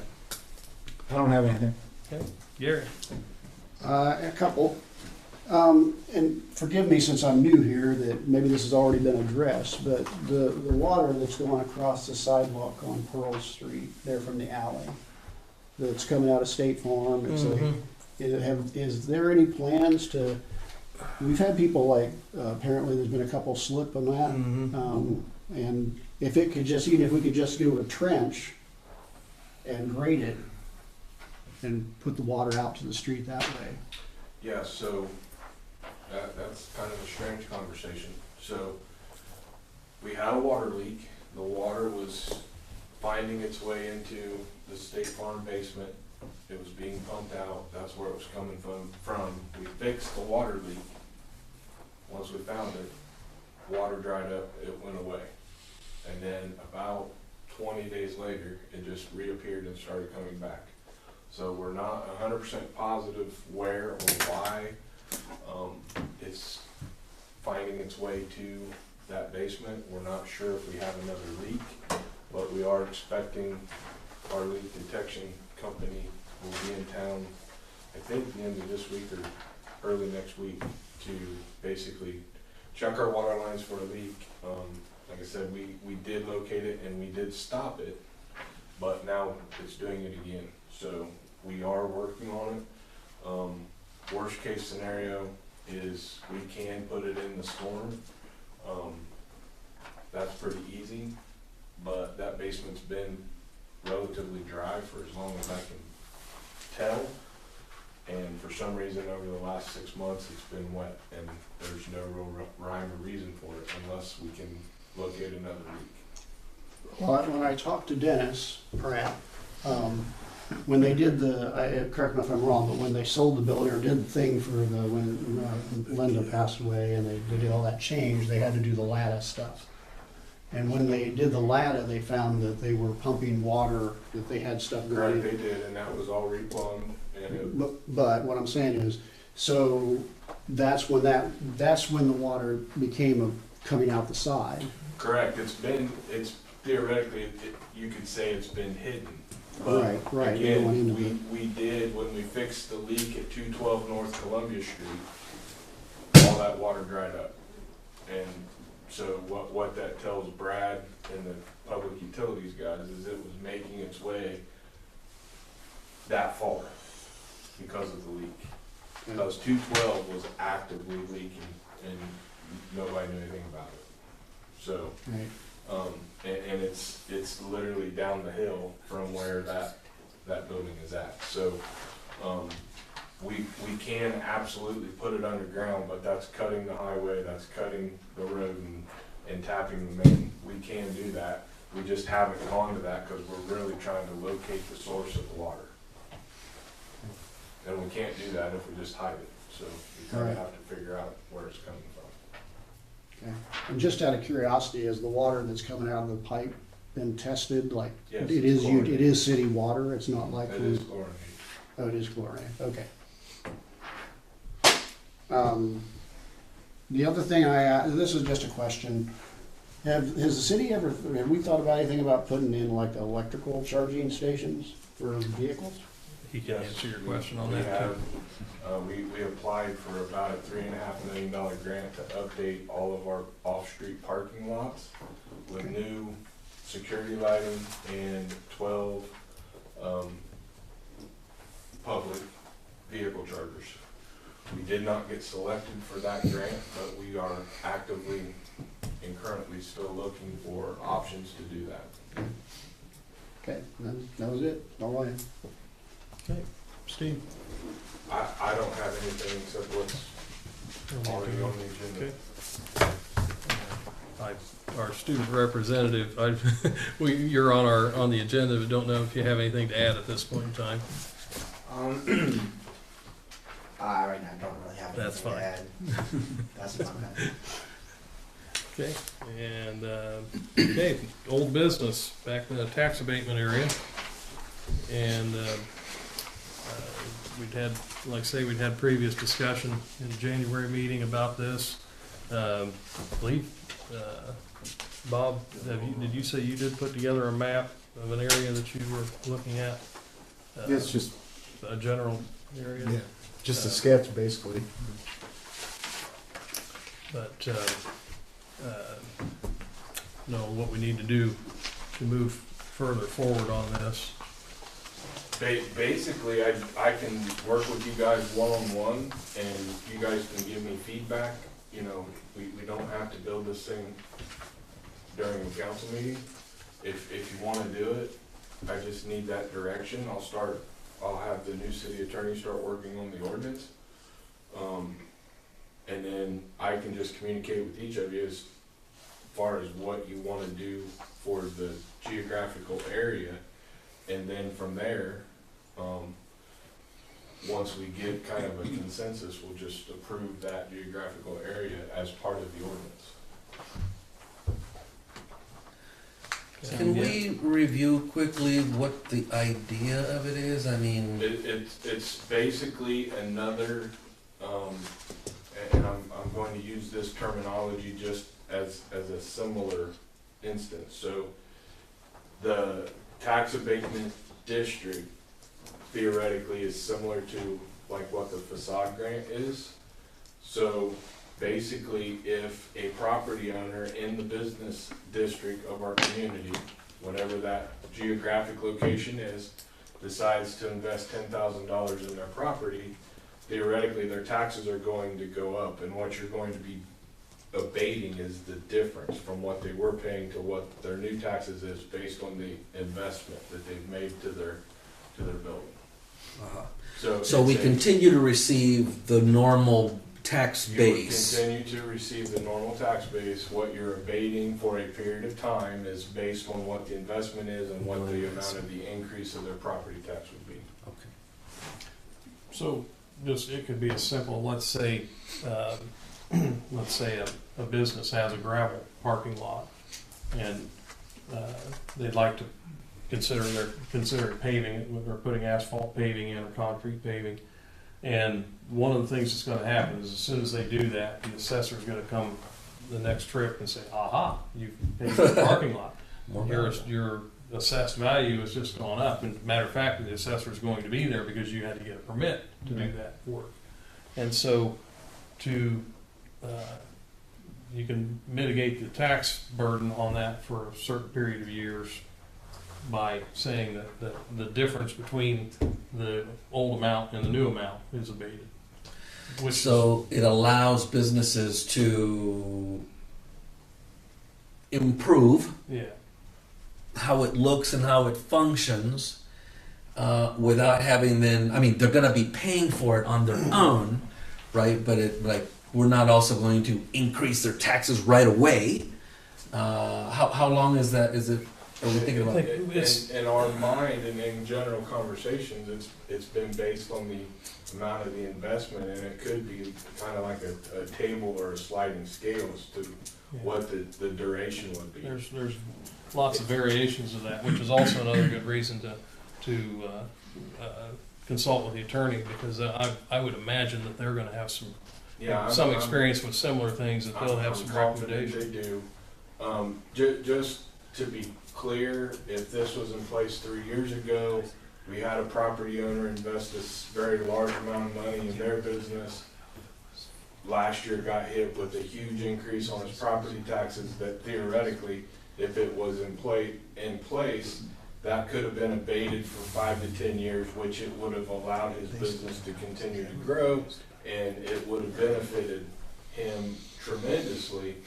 I don't have anything.
Okay. Gary.
A couple. And forgive me since I'm new here that maybe this has already been addressed, but the water that's going across the sidewalk on Pearl Street there from the alley that's coming out of State Farm, is there any plans to we've had people like, apparently there's been a couple slip on that. And if it could just, even if we could just do a trench and grade it and put the water out to the street that way.
Yeah, so that's kind of a strange conversation. So we had a water leak. The water was finding its way into the State Farm basement. It was being pumped out. That's where it was coming from. We fixed the water leak. Once we found it, water dried up, it went away. And then about 20 days later, it just reappeared and started coming back. So we're not 100% positive where or why it's finding its way to that basement. We're not sure if we have another leak, but we are expecting our leak detection company will be in town, I think the end of this week or early next week, to basically check our water lines for a leak. Like I said, we did locate it and we did stop it, but now it's doing it again. So we are working on it. Worst case scenario is we can put it in the storm. That's pretty easy, but that basement's been relatively dry for as long as I can tell. And for some reason over the last 6 months it's been wet, and there's no real rhyme or reason for it unless we can locate another leak.
Well, when I talked to Dennis Pratt, when they did correct me if I'm wrong, but when they sold the building or did the thing for when Linda passed away and they did all that change, they had to do the LATA stuff. And when they did the LATA, they found that they were pumping water, that they had stuff going.
Right, they did, and that was all replumbed. And
But what I'm saying is, so that's when the water became coming out the side.
correct, it's theoretically, you could say it's been hidden. But
Right.
again, we did, when we fixed the leak at 212 North Columbia Street, all that water dried up. And so what that tells Brad and the public utilities guys is it was making its way that far because of the leak. Because 212 was actively leaking and nobody knew anything about it. So, and it's literally down the hill from where that building is at. So, we can absolutely put it underground, but that's cutting the highway, that's cutting the road and tapping the main. We can do that. We just haven't gone to that because we're really trying to locate the source of the water. And we can't do that if we just hide it. So we kind of have to figure out where it's coming from.
Okay. And just out of curiosity, has the water that's coming out of the pipe been tested? Like,
Yes,
it is city water, it's not like.
It is chlorinated.
Oh, it is chlorinated, okay. The other thing this is just a question. Has the city have we thought about anything about putting in like electrical charging stations for vehicles?
He can answer your question on
We
that.
have, we applied for about a $3.5 million grant to update all of our off-street parking lots with new security lighting and 12 public vehicle chargers. We did not get selected for that grant, but we are actively and currently still looking for options to do that.
Okay, that was it. All I had.
Okay, Steve.
I don't have anything except what's already on the agenda.
Okay. Our student representative, you're on the agenda, but don't know if you have anything to add at this point in time.
Right now, I don't really have anything
That's fine.
to add. That's fine.
Okay, and, okay, old business, back in the tax abatement area. And, we'd had, like I say, we'd had previous discussion in the January meeting about this. I believe, Bob, did you say you did put together a map of an area that you were looking at?
It's just
A general area?
yeah, just a sketch basically.
But, know what we need to do to move further forward on this.
Basically, I can work with you guys one-on-one, and you guys can give me feedback. You know, we don't have to build this thing during a council meeting. If you wanna do it, I just need that direction. I'll have the new city attorney start working on the ordinance. And then I can just communicate with each of you as far as what you wanna do for the geographical area. And then from there, once we get kind of a consensus, we'll just approve that geographical area as part of the ordinance.
Can we review quickly what the idea of it is? I mean,
It's basically another, and I'm going to use this terminology just as a similar instance. So the tax abatement district theoretically is similar to like what the facade grant is. So basically, if a property owner in the business district of our community, whatever that geographic location is, decides to invest $10,000 in their property, theoretically their taxes are going to go up, and what you're going to be abating is the difference from what they were paying to what their new taxes is based on the investment that they've made to their building.
so we continue to receive the normal tax
You
base.
will continue to receive the normal tax base. What you're abating for a period of time is based on what the investment is and what the amount of the increase of their property tax would be.
Okay.
So just, it could be as simple, let's say a business has a gravel parking lot, and they'd like to consider paving it, or putting asphalt paving in or concrete paving. And one of the things that's gonna happen is as soon as they do that, the assessor's gonna come the next trip and say, aha, you've paved the parking lot. Your assessed value has just gone up. And matter of fact, the assessor's going to be there because you had to get a permit to do that work. And so you can mitigate the tax burden on that for a certain period of years by saying that the difference between the old amount and the new amount is abated.
So it allows businesses to improve how it looks and how it functions without having then, I mean, they're going to be paying for it on their own, right? But we're not also going to increase their taxes right away. How long is that? Are we thinking about
in our mind and in general conversations, it's been based on the amount of the investment, and it could be kind of like a table or a sliding scale as to what the duration would be.
There's lots of variations of that, which is also another good reason to consult with the attorney, because I would imagine that they're going to have some experience with similar things, that they'll have some recommendations.
They do. Just to be clear, if this was in place 3 years ago, we had a property owner invest this very large amount of money in their business. Last year got hit with a huge increase on his property taxes that theoretically, if it was in place, that could have been abated for 5 to 10 years, which it would have allowed his business to continue to grow, and it would have benefited him tremendously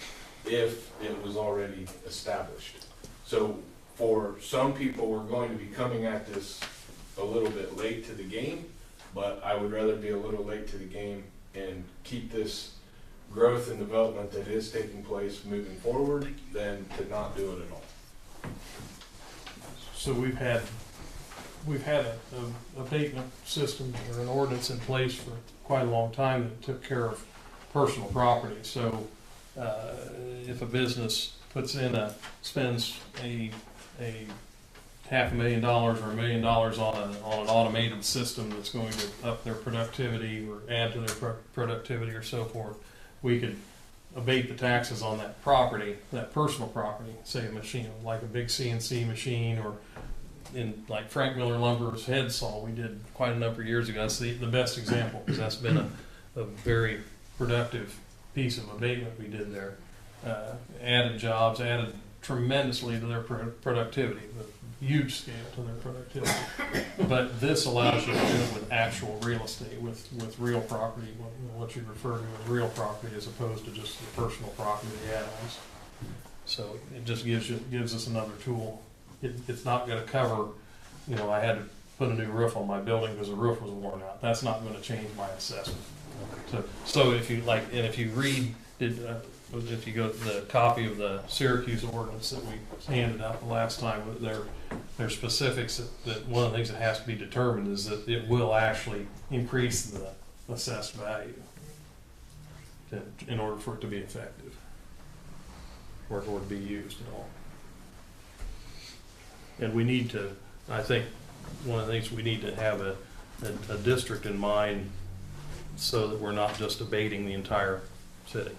if it was already established. So for some people, we're going to be coming at this a little bit late to the game, but I would rather be a little late to the game and keep this growth and development that is taking place moving forward than to not do it at all.
So we've had an abatement system or an ordinance in place for quite a long time that took care of personal property. So if a business spends a $500,000 or $1 million on an automated system that's going to up their productivity or add to their productivity or so forth, we could abate the taxes on that property, that personal property, say a machine like a big CNC machine, or in like Frank Miller Lumber's head saw we did quite a number of years ago. That's the best example, because that's been a very productive piece of abatement we did there. Added jobs, added tremendously to their productivity, a huge scale to their productivity. But this allows you to do it with actual real estate, with real property, what you refer to as real property, as opposed to just the personal property, the add-ons. So it just gives us another tool. It's not going to cover, I had to put a new roof on my building because the roof was worn out. That's not going to change my assessment. So if you like, and if you read it, if you go to the copy of the Syracuse ordinance that we handed out the last time, there's specifics that one of the things that has to be determined is that it will actually increase the assessed value in order for it to be effective, or for it to be used at all. And we need to, I think, one of the things we need to have a district in mind so that we're not just abating the entire city.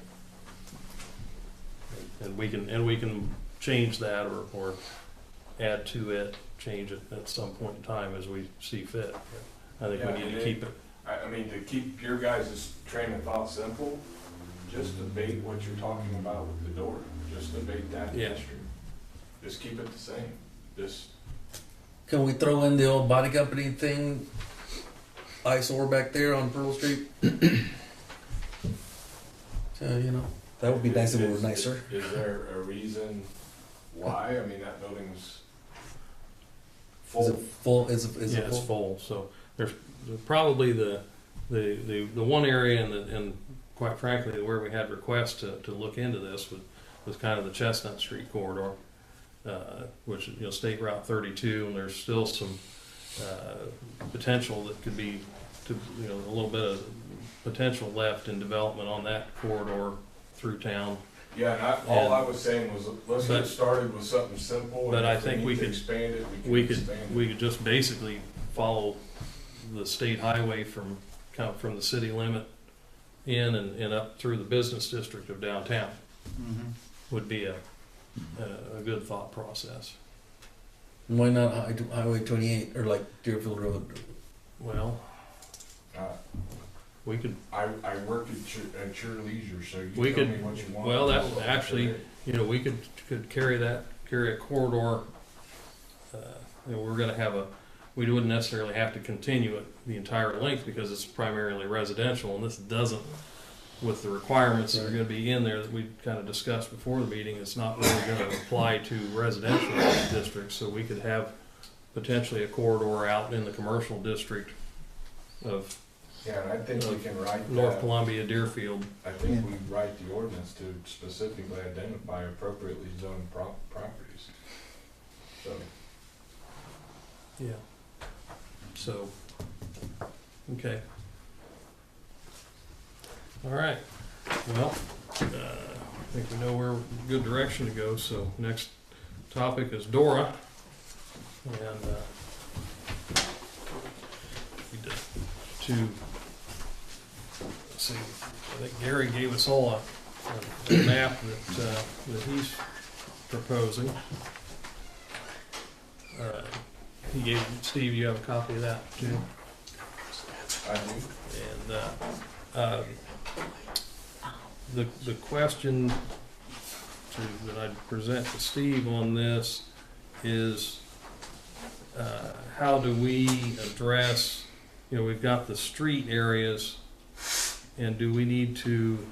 And we can change that or add to it, change it at some point in time as we see fit. I think we need to keep it.
I mean, to keep your guys' train of thought simple, just abate what you're talking about with the door. Just abate that history. Just keep it the same.
Can we throw in the old body company thing, eyesore back there on Pearl Street? So, that would be nice if it were nicer.
Is there a reason why? I mean, that building's full.
Is it full? Is it full? It's full. So there's probably the one area and quite frankly where we had requests to look into this was kind of the Chestnut Street corridor, which State Route 32, and there's still some potential that could be a little bit of potential left in development on that corridor through town.
Yeah, and all I was saying was let's get started with something simple.
But I think we could
expand it.
We could just basically follow the state highway from the city limit in and up through the business district of downtown.
Mm-hmm.
Would be a good thought process.
Why not Highway 28 or like Deerfield Road?
Well, we could.
I work at your leisure, so you
we
tell
could.
Me what you want.
Well, that actually, we could carry a corridor. We're going to have we wouldn't necessarily have to continue it the entire length because it's primarily residential, and this doesn't. With the requirements that are going to be in there that we kind of discussed before the meeting, it's not really going to apply to residential districts. So we could have potentially a corridor out in the commercial district of
and I think we can write
North Columbia, Deerfield.
I think we write the ordinance to specifically identify appropriately zoned properties. So.
Yeah. So. Okay. All right. Well, I think we know where good direction to go. So next topic is Dora, and we did let's see. I think Gary gave us all a map that he's proposing. He gave Steve. You have a copy of that too.
I do.
And. The question that I'd present to Steve on this is how do we address, we've got the street areas, and do we need to,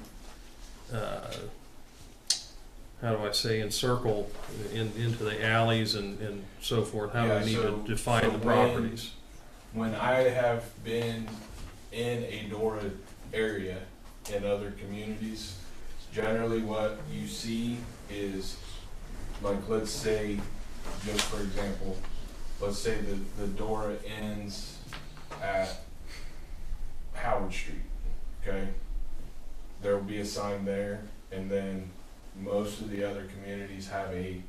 how do I say, encircle into the alleys and so forth? How do we need to define the properties?
When I have been in a Dora area, in other communities, generally what you see is, like, let's say, just for example, let's say the Dora ends at Howard Street, okay? There will be a sign there, and then most of the other communities have a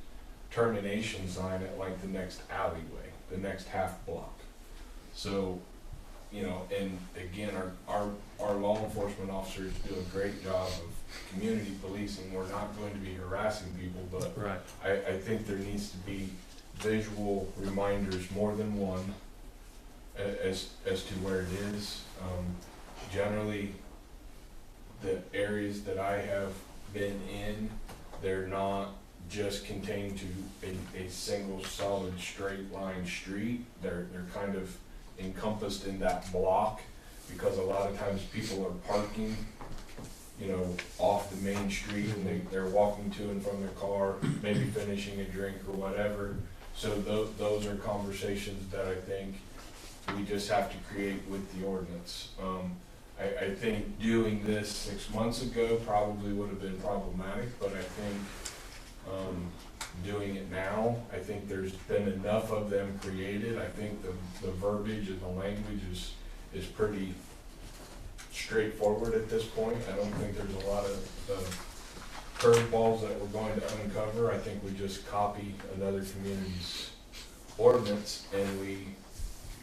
termination sign at like the next alleyway, the next half block. So, and again, our law enforcement officers do a great job of community policing. We're not going to be harassing people, but
right.
I think there needs to be visual reminders, more than one, as to where it is. Generally, the areas that I have been in, they're not just contained to a single solid straight line street. They're kind of encompassed in that block, because a lot of times people are parking, you know, off the main street, and they're walking to and from their car, maybe finishing a drink or whatever. So those are conversations that I think we just have to create with the ordinance. I think doing this 6 months ago probably would have been problematic, but I think doing it now, I think there's been enough of them created. I think the verbiage and the language is pretty straightforward at this point. I don't think there's a lot of curveballs that we're going to uncover. I think we just copy another community's ordinance and we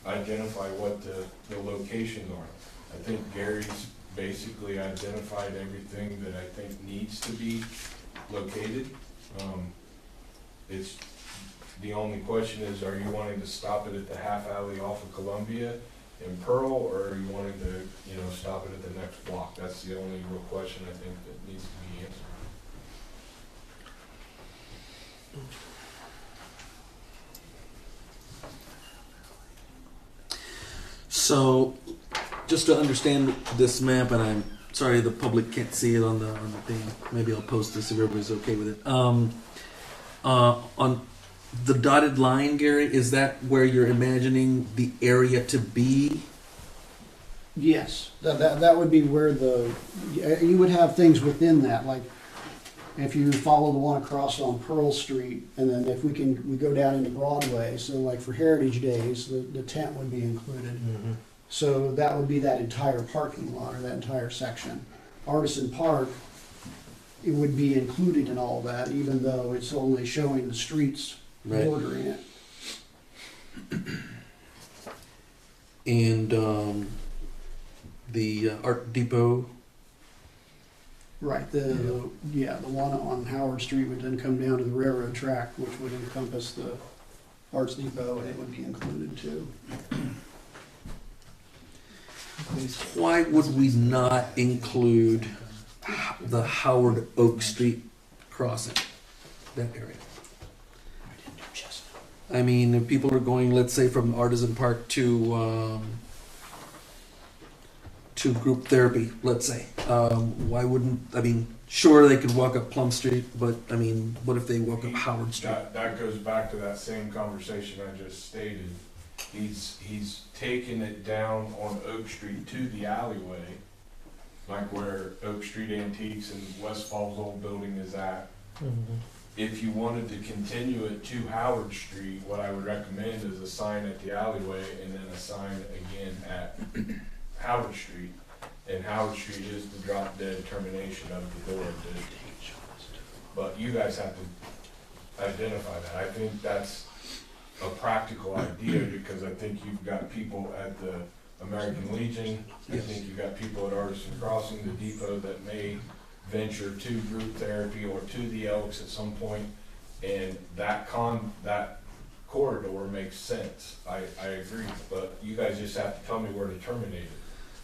identify what the locations are. I think Gary's basically identified everything that I think needs to be located. It's the only question is, are you wanting to stop it at the half alley off of Columbia in Pearl, or are you wanting to, you know, stop it at the next block? That's the only real question I think that needs to be answered.
So, just to understand this map, and I'm sorry the public can't see it on the thing. Maybe I'll post this if everybody's okay with it. On the dotted line, Gary, is that where you're imagining the area to be?
Yes, that would be where you would have things within that, like if you follow the one across on Pearl Street, and then if we go down into Broadway, so like for Heritage Days, the tent would be included.
Mm-hmm.
So that would be that entire parking lot, or that entire section. Artisan Park, it would be included in all that, even though it's only showing the streets bordering it.
And the Art Depot.
Right, the one on Howard Street would then come down to the railroad track, which would encompass the Arts Depot, and it would be included too.
Why would we not include the Howard Oak Street crossing, that area? I mean, if people are going, let's say, from Artisan Park to group therapy, let's say, why wouldn't, I mean, sure, they could walk up Plum Street, but I mean, what if they walk up Howard Street?
That goes back to that same conversation I just stated. He's taken it down on Oak Street to the alleyway, like where Oak Street Antiques and West Falls old building is at.
Mm-hmm.
If you wanted to continue it to Howard Street, what I would recommend is a sign at the alleyway and then a sign again at Howard Street. And Howard Street is the drop dead termination of the Dora district. But you guys have to identify that. I think that's a practical idea, because I think you've got people at the American Legion, I think you've got people at Artisan Crossing, the depot, that may venture to group therapy or to the Elks at some point, and that corridor makes sense. I agree, but you guys just have to tell me where to terminate it.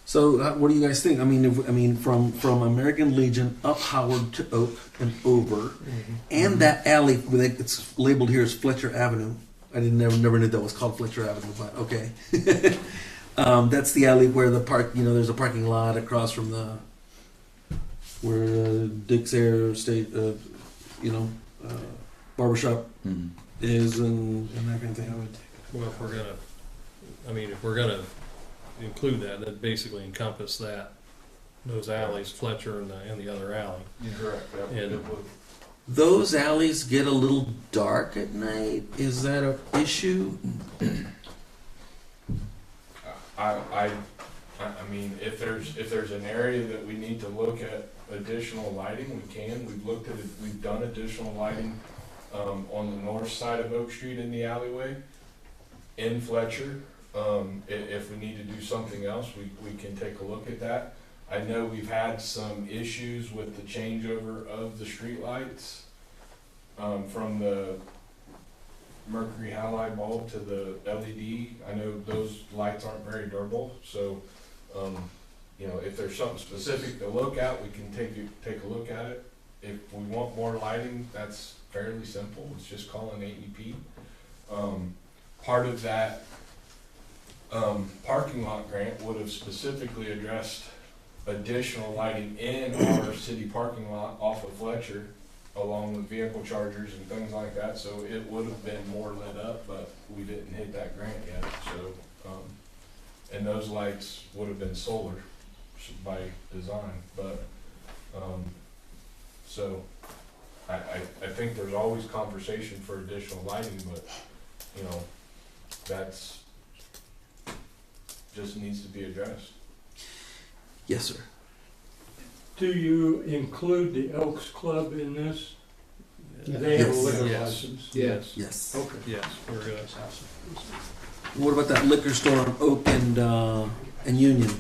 So, what do you guys think? I mean, from American Legion up Howard to Oak and over, and that alley, it's labeled here as Fletcher Avenue. I never knew that was called Fletcher Avenue, but okay. That's the alley where the park, there's a parking lot across from where Dick's Air State, barbershop is, and that kind of thing.
Well, if we're gonna include that basically encompass those alleys, Fletcher and the other alley.
Correct.
And
those alleys get a little dark at night. Is that an issue?
I mean, if there's an area that we need to look at additional lighting, we can. We've done additional lighting on the north side of Oak Street in the alleyway in Fletcher. If we need to do something else, we can take a look at that. I know we've had some issues with the changeover of the streetlights from the mercury halide bulb to the LED. I know those lights aren't very durable, so if there's something specific to look at, we can take a look at it. if we want more lighting, that's fairly simple. It's just calling AEP. Part of that parking lot grant would have specifically addressed additional lighting in our city parking lot off of Fletcher, along with vehicle chargers and things like that, so it would have been more lit up, but we didn't hit that grant yet, so, and those lights would have been solar by design, but, so, I think there's always conversation for additional lighting, but, you know, that's, just needs to be addressed.
Yes, sir.
Do you include the Elks Club in this?
Yeah.
They have a
Yes.
liquor
Yes.
license?
Yes.
Okay.
Yes, we're gonna.
What about that liquor store on Oak and Union?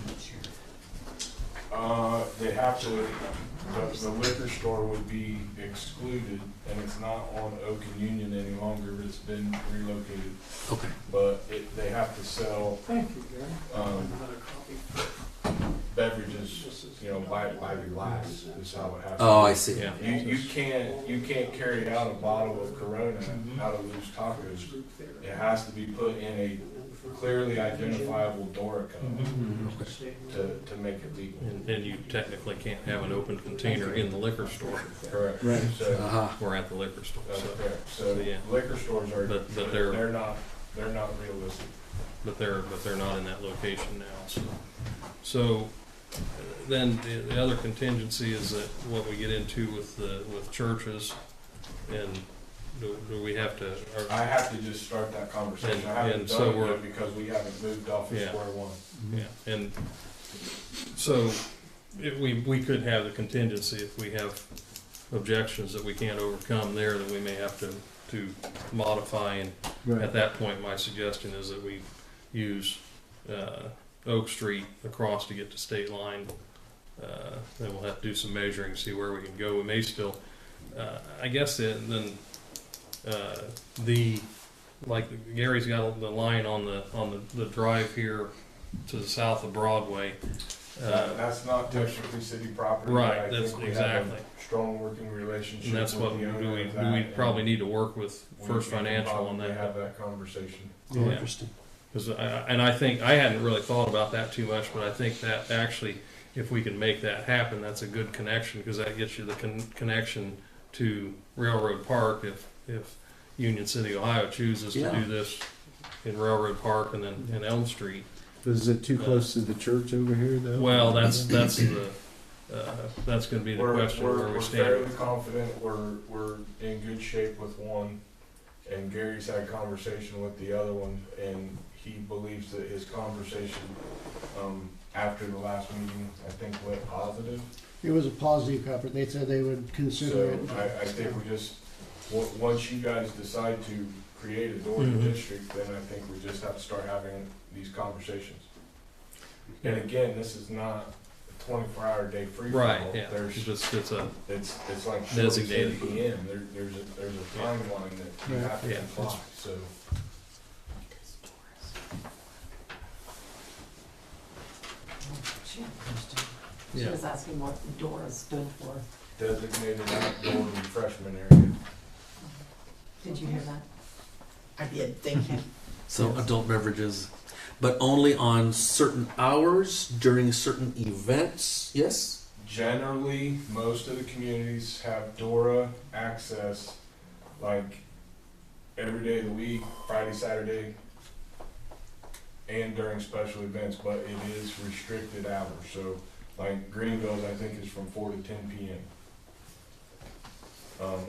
They have to, the liquor store would be excluded, and it's not on Oak and Union any longer, it's been relocated.
Okay.
But they have to sell,
Thank you, Gary.
beverages, you know, by glass is how it has to
Oh,
be.
I see.
Yeah.
You can't carry out a bottle of Corona out of Lou's Tacos. It has to be put in a clearly identifiable Dora cup to make it legal.
And you technically can't have an open container in the liquor store.
Correct.
Right.
So,
Uh-huh.
We're at the liquor store,
that's
so,
correct. So
Yeah.
liquor stores are,
but
they're not realistic.
but they're not in that location now, so then the other contingency is that what we get into with churches, and do we have to,
I have to just start that conversation. I haven't
And so
done it
we're-
yet because we haven't moved off of
Yeah.
square one.
yeah, and so we could have the contingency if we have objections that we can't overcome there, that we may have to modify, and at that point, my suggestion is that we use Oak Street across to get to state line. Then we'll have to do some measuring, see where we can go. We may still, I guess, like Gary's got the line on the drive here to the south of Broadway.
That's not technically city property.
Right,
I
that's
think we
exactly.
have a strong working relationship.
And that's
with
what
the owner
we
of that,
probably
and
need to work with First
we can
Financial on
probably
that.
have that conversation.
Yeah.
Interesting.
Because I think, I hadn't really thought about that too much, but I think that actually, if we can make that happen, that's a good connection, because that gets you the connection to Railroad Park if Union City, Ohio chooses to
Yeah.
do this in Railroad Park and then in Elm Street.
Is it too close to the church over here, though?
Well, that's going to be the question where we
We're
stand.
fairly confident we're in good shape with one, and Gary's had conversation with the other one, and he believes that his conversation after the last meeting, I think, went positive.
It was a positive cover. They said they would consider
So
it.
I think we just, once you guys decide to create a Doria
Mhm.
district, then I think we just have to start having these conversations. And again, this is not a 24-hour day free for all.
Right, yeah.
There's,
It's a
it's like
Designated.
10 p.m. There's a timeline that you
Right.
have to
Yeah.
comply, so.
She
yeah.
was asking what DORA stood for.
Designated outdoor refreshment area.
Did you hear that?
I did, thank you.
So adult beverages, but only on certain hours during certain events. Yes.
Generally, most of the communities have DORA access like every day of the week, Friday, Saturday, and during special events, but it is restricted hours. So like Greenville's, I think, is from 4 to 10 p.m.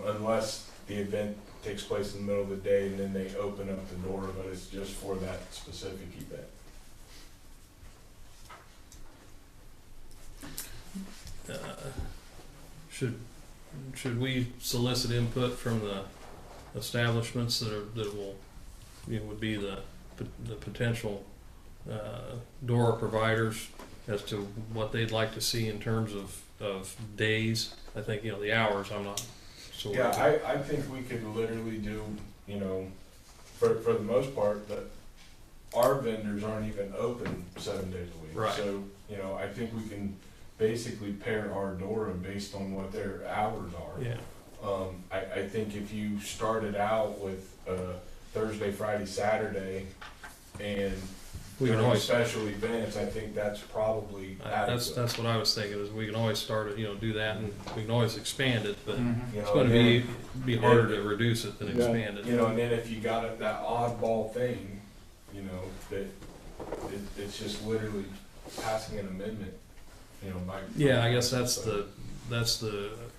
Unless the event takes place in the middle of the day and then they open up the door, but it's just for that specific event.
Should we solicit input from the establishments that will, would be the potential DORA providers as to what they'd like to see in terms of days? I think, the hours, I'm not so.
Yeah, I think we could literally do, for the most part, that our vendors aren't even open 7 days a week.
Right.
So, I think we can basically pair Ardora based on what their hours are.
Yeah.
I think if you started out with Thursday, Friday, Saturday, and
We can
during
always,
special events, I think that's probably adequate.
that's what I was thinking, is we can always start it, do that, and we can always expand it, but
Mhm.
You
it's
know,
gonna
and
be harder to reduce it than
Yeah.
expand it.
and then if you got that oddball thing, that it's just literally passing an amendment, by.
Yeah, I guess that's the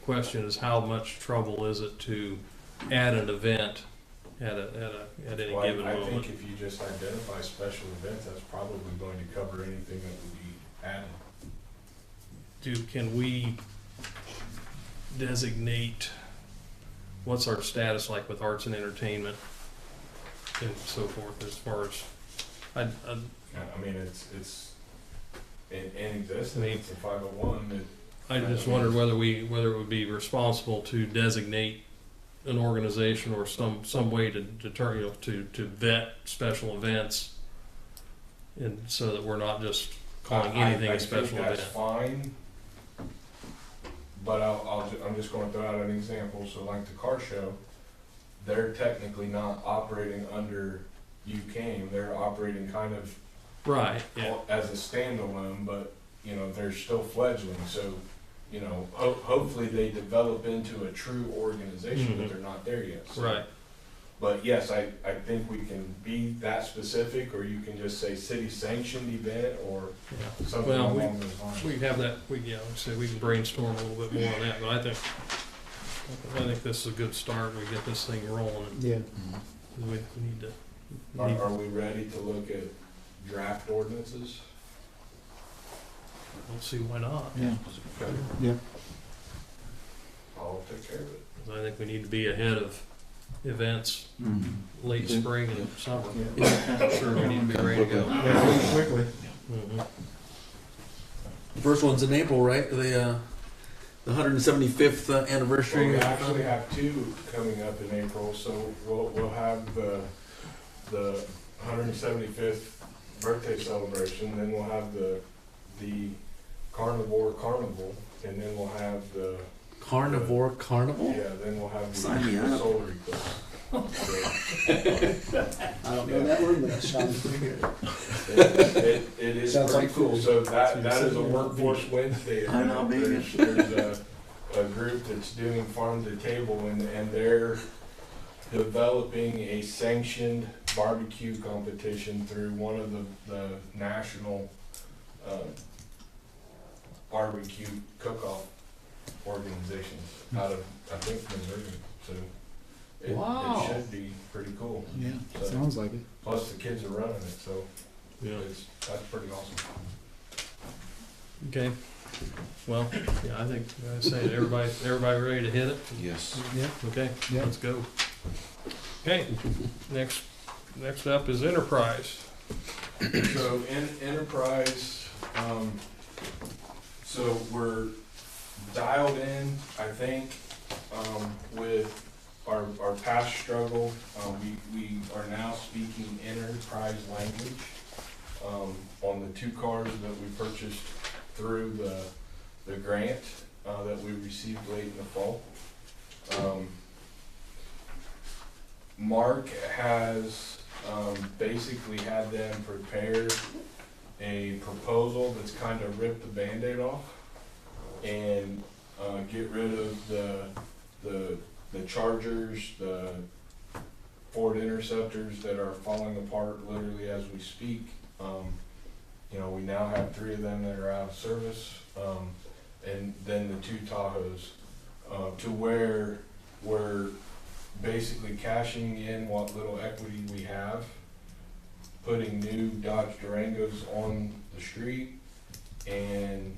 question, is how much trouble is it to add an event at any
Well,
given
I
moment?
think if you just identify special events, that's probably going to cover anything that would be added.
Can we designate, what's our status like with arts and entertainment and so forth, as far as,
I mean, it's in existence,
I mean,
it's a 501.
I just wondered whether it would be responsible to designate an organization or some way to deter, to vet special events, and so that we're not just calling anything a special
I
event.
think that's fine, but I'm just going to throw out an example. So like the car show, they're technically not operating under UCAM. They're operating kind of
Right, yeah.
as a standalone, but they're still fledgling. So hopefully they develop into a true organization, but they're not there yet. So.
Right.
But yes, I think we can be that specific, or you can just say city sanctioned event or
Yeah.
something
Well,
along those lines.
we have that, so we can brainstorm a little bit more on that, but I think this is a good start. We get this thing rolling.
Yeah.
We need to.
Are we ready to look at draft ordinances?
I don't see why not.
Yeah.
Okay.
Yeah.
I'll take care of it.
I think we need to be ahead of events late spring and summer.
Yeah.
I'm sure we need to be ready to go.
Yeah, quickly.
Mhm.
The first one's in April, right? The 175th anniversary.
Well, we actually have two coming up in April, so we'll have the 175th birthday celebration, then we'll have the Carnivore Carnival, and then we'll have the
Carnivore Carnival?
Yeah, then we'll have
Sign me
the
up.
solar eclipse.
I don't know that one, but it sounds pretty good.
It is
Sounds
pretty
like
cool.
food.
So that is a Workforce Wednesday.
I know, baby.
There's a group that's doing farm to table, and they're developing a sanctioned barbecue competition through one of the national barbecue cook-off organizations out of, I think, Missouri. So
Wow.
it should be pretty cool.
Yeah.
So,
Sounds like it.
plus the kids are running it, so
Yeah.
that's pretty awesome.
Okay. Well, yeah, I think I say everybody ready to hit it?
Yes.
Yeah.
Okay,
Yeah.
let's go. Okay, next up is Enterprise.
So in Enterprise, so we're dialed in, I think, with our past struggle. We are now speaking Enterprise language on the two cars that we purchased through the grant that we received late in the fall. Mark has basically had them prepare a proposal that's kind of ripped the Band-Aid off and get rid of the Chargers, the Ford Interceptors that are falling apart literally as we speak. We now have 3 of them that are out of service, and then the 2 Tahoes, to where we're basically cashing in what little equity we have, putting new Dodge Durangos on the street, and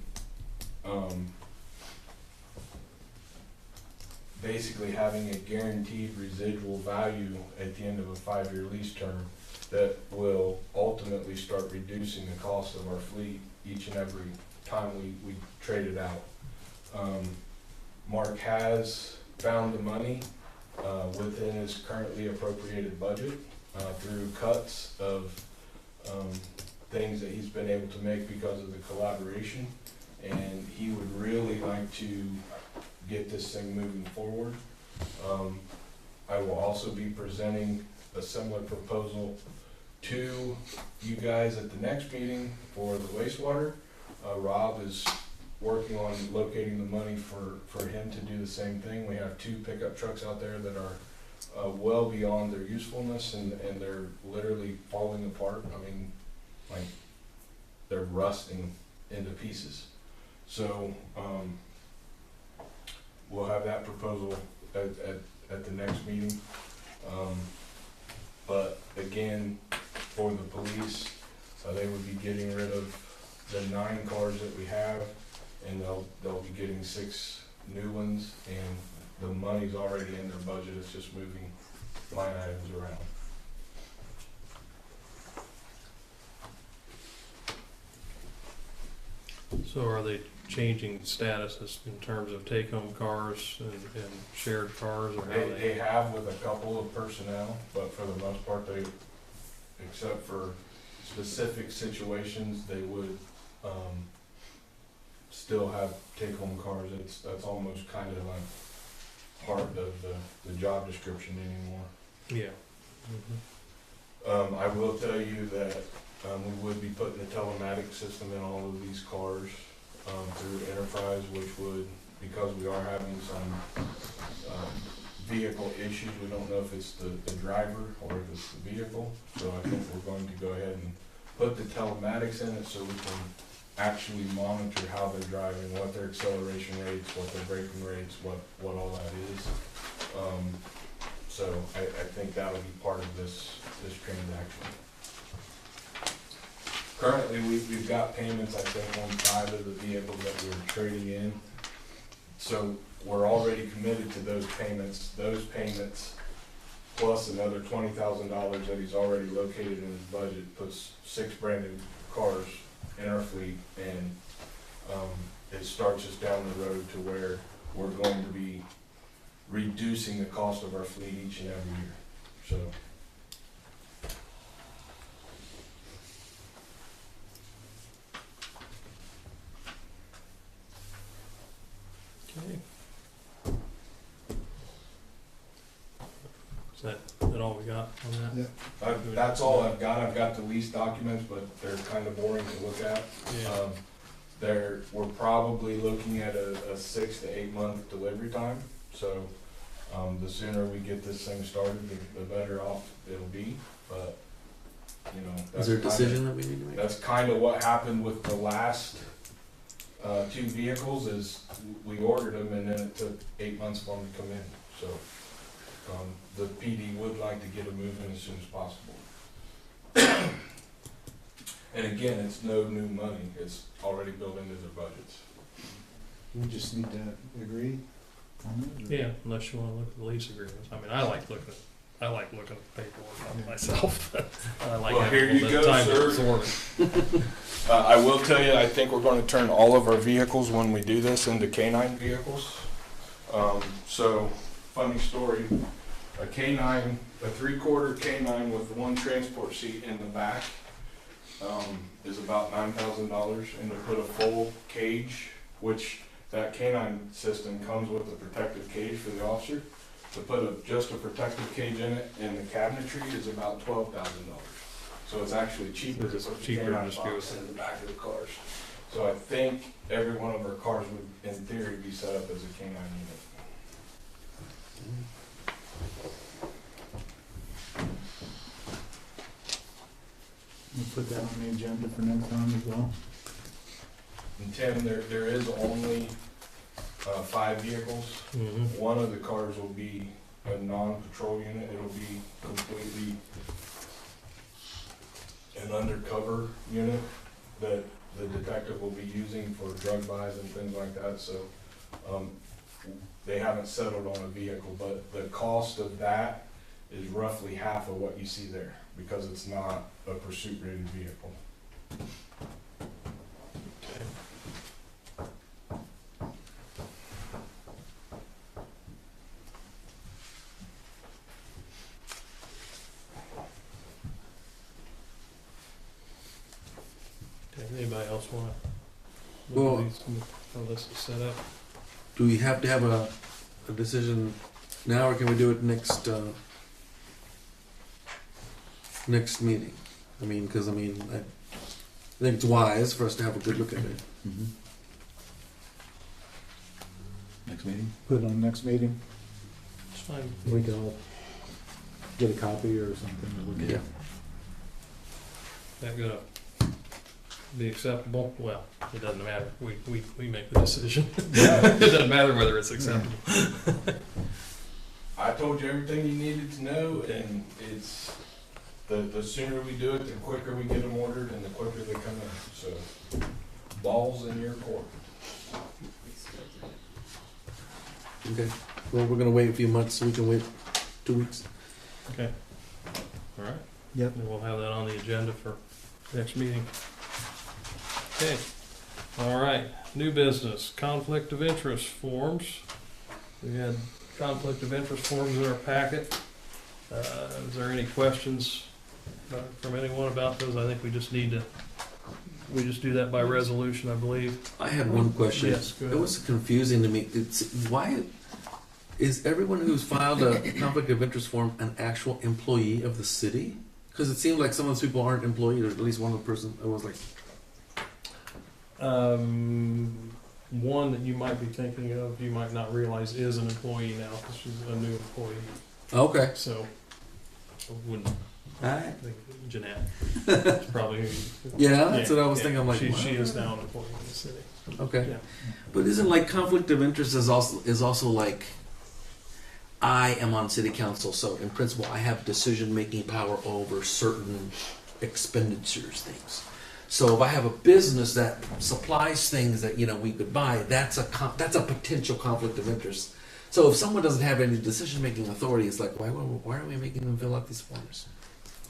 basically having a guaranteed residual value at the end of a 5-year lease term that will ultimately start reducing the cost of our fleet each and every time we trade it out. Mark has found the money within his currently appropriated budget through cuts of things that he's been able to make because of the collaboration. and he would really like to get this thing moving forward. I will also be presenting a similar proposal to you guys at the next meeting for the wastewater. Rob is working on locating the money for him to do the same thing. We have 2 pickup trucks out there that are well beyond their usefulness, and they're literally falling apart. I mean, like, they're rusting into pieces. So we'll have that proposal at the next meeting. But again, for the police, they would be getting rid of the 9 cars that we have, and they'll be getting 6 new ones, and the money's already in their budget. It's just moving line items around.
So are they changing statuses in terms of take-home cars and shared cars, or how
They have with a couple of personnel, but for the most part, they, except for specific situations, they would still have take-home cars. That's almost kind of like part of the job description anymore.
Yeah.
I will tell you that we would be putting the telematics system in all of these cars through Enterprise, which would, because we are having some vehicle issues, we don't know if it's the driver or if it's the vehicle. So I think we're going to go ahead and put the telematics in it so we can actually monitor how they're driving, what their acceleration rates, what their braking rates, what all that is. So I think that'll be part of this transaction. Currently, we've got payments, I think, on 5 of the vehicles that we're trading in. So we're already committed to those payments. Those payments, plus another $20,000 that he's already located in his budget, puts 6 brand new cars in our fleet, and it starts us down the road to where we're going to be reducing the cost of our fleet each and every year. So.
Okay. Is that all we got on that?
Yeah.
That's all I've got. I've got the lease documents, but they're kind of boring to look at.
Yeah.
We're probably looking at a 6 to 8 month delivery time. So the sooner we get this thing started, the better off it'll be. But you know,
Is there a decision that we need to make?
That's kind of what happened with the last 2 vehicles. Is we ordered them, and then it took 8 months for them to come in. So the PD would like to get them moving as soon as possible. And again, it's no new money. It's already built into their budgets.
We just need to agree on it? or-
Yeah, unless you want to look at the lease agreements. I mean, I like looking at the paperwork on it myself. I like
Well,
having
here
a
you
little bit
go,
of time to
sir.
absorb it.
I will tell you, I think we're going to turn all of our vehicles when we do this into K9 vehicles. So, funny story, a K9, a 3/4 K9 with 1 transport seat in the back is about $9,000, and to put a full cage, which that K9 system comes with a protective cage for the officer, to put just a protective cage in it and the cabinetry is about $12,000. So it's actually cheaper to
It's
put the
cheaper to
K9
just go
box
with
in the back of the cars. So I think every one of our cars would, in theory, be set up as a K9 unit.
We'll put that on the agenda for next time as well.
And Tim, there is only 5 vehicles.
Mm-hmm.
One of the cars will be a non-patrol unit. It'll be completely an undercover unit that the detective will be using for drug buys and things like that. So they haven't settled on a vehicle, but the cost of that is roughly half of what you see there because it's not a pursuit rated vehicle.
Okay, anybody else want to
Well-
how this is set up.
Do we have to have a decision now, or can we do it next next meeting? I mean, because I think it's wise for us to have a good look at it.
Mhm. Next meeting?
Put it on the next meeting.
It's fine.
We can all get a copy or something to look at.
Yeah.
That gonna be acceptable? Well, it doesn't matter. We make the decision. It doesn't matter whether it's acceptable.
I told you everything you needed to know, and it's, the sooner we do it, the quicker we get them ordered, and the quicker they come in. So, ball's in your court.
Okay. Well, we're gonna wait a few months so we can wait 2 weeks.
Okay. All right.
Yep.
And we'll have that on the agenda for next meeting. Okay. All right. New business, conflict of interest forms. We had conflict of interest forms in our packet. Is there any questions from anyone about those? I think we just need to, we just do that by resolution, I believe.
I had one question.
Yes, go
It
ahead.
was confusing to me. Why is everyone who's filed a conflict of interest form an actual employee of the city? Because it seemed like some of those people aren't employees, or at least one of the person. It was like,
One that you might be thinking of, you might not realize is an employee now, because she's a new employee.
okay,
So, I wouldn't
all right.
think Jeanette. It's probably who you.
Yeah, that's what I was thinking. I'm like,
she
what?
is now an employee of the city.
Okay,
Yeah.
but isn't like conflict of interest is also like I am on city council, so in principle I have decision making power over certain expenditures things. So if I have a business that supplies things that we could buy, that's a potential conflict of interest. So if someone doesn't have any decision making authority, it's like why are we making them fill out these forms?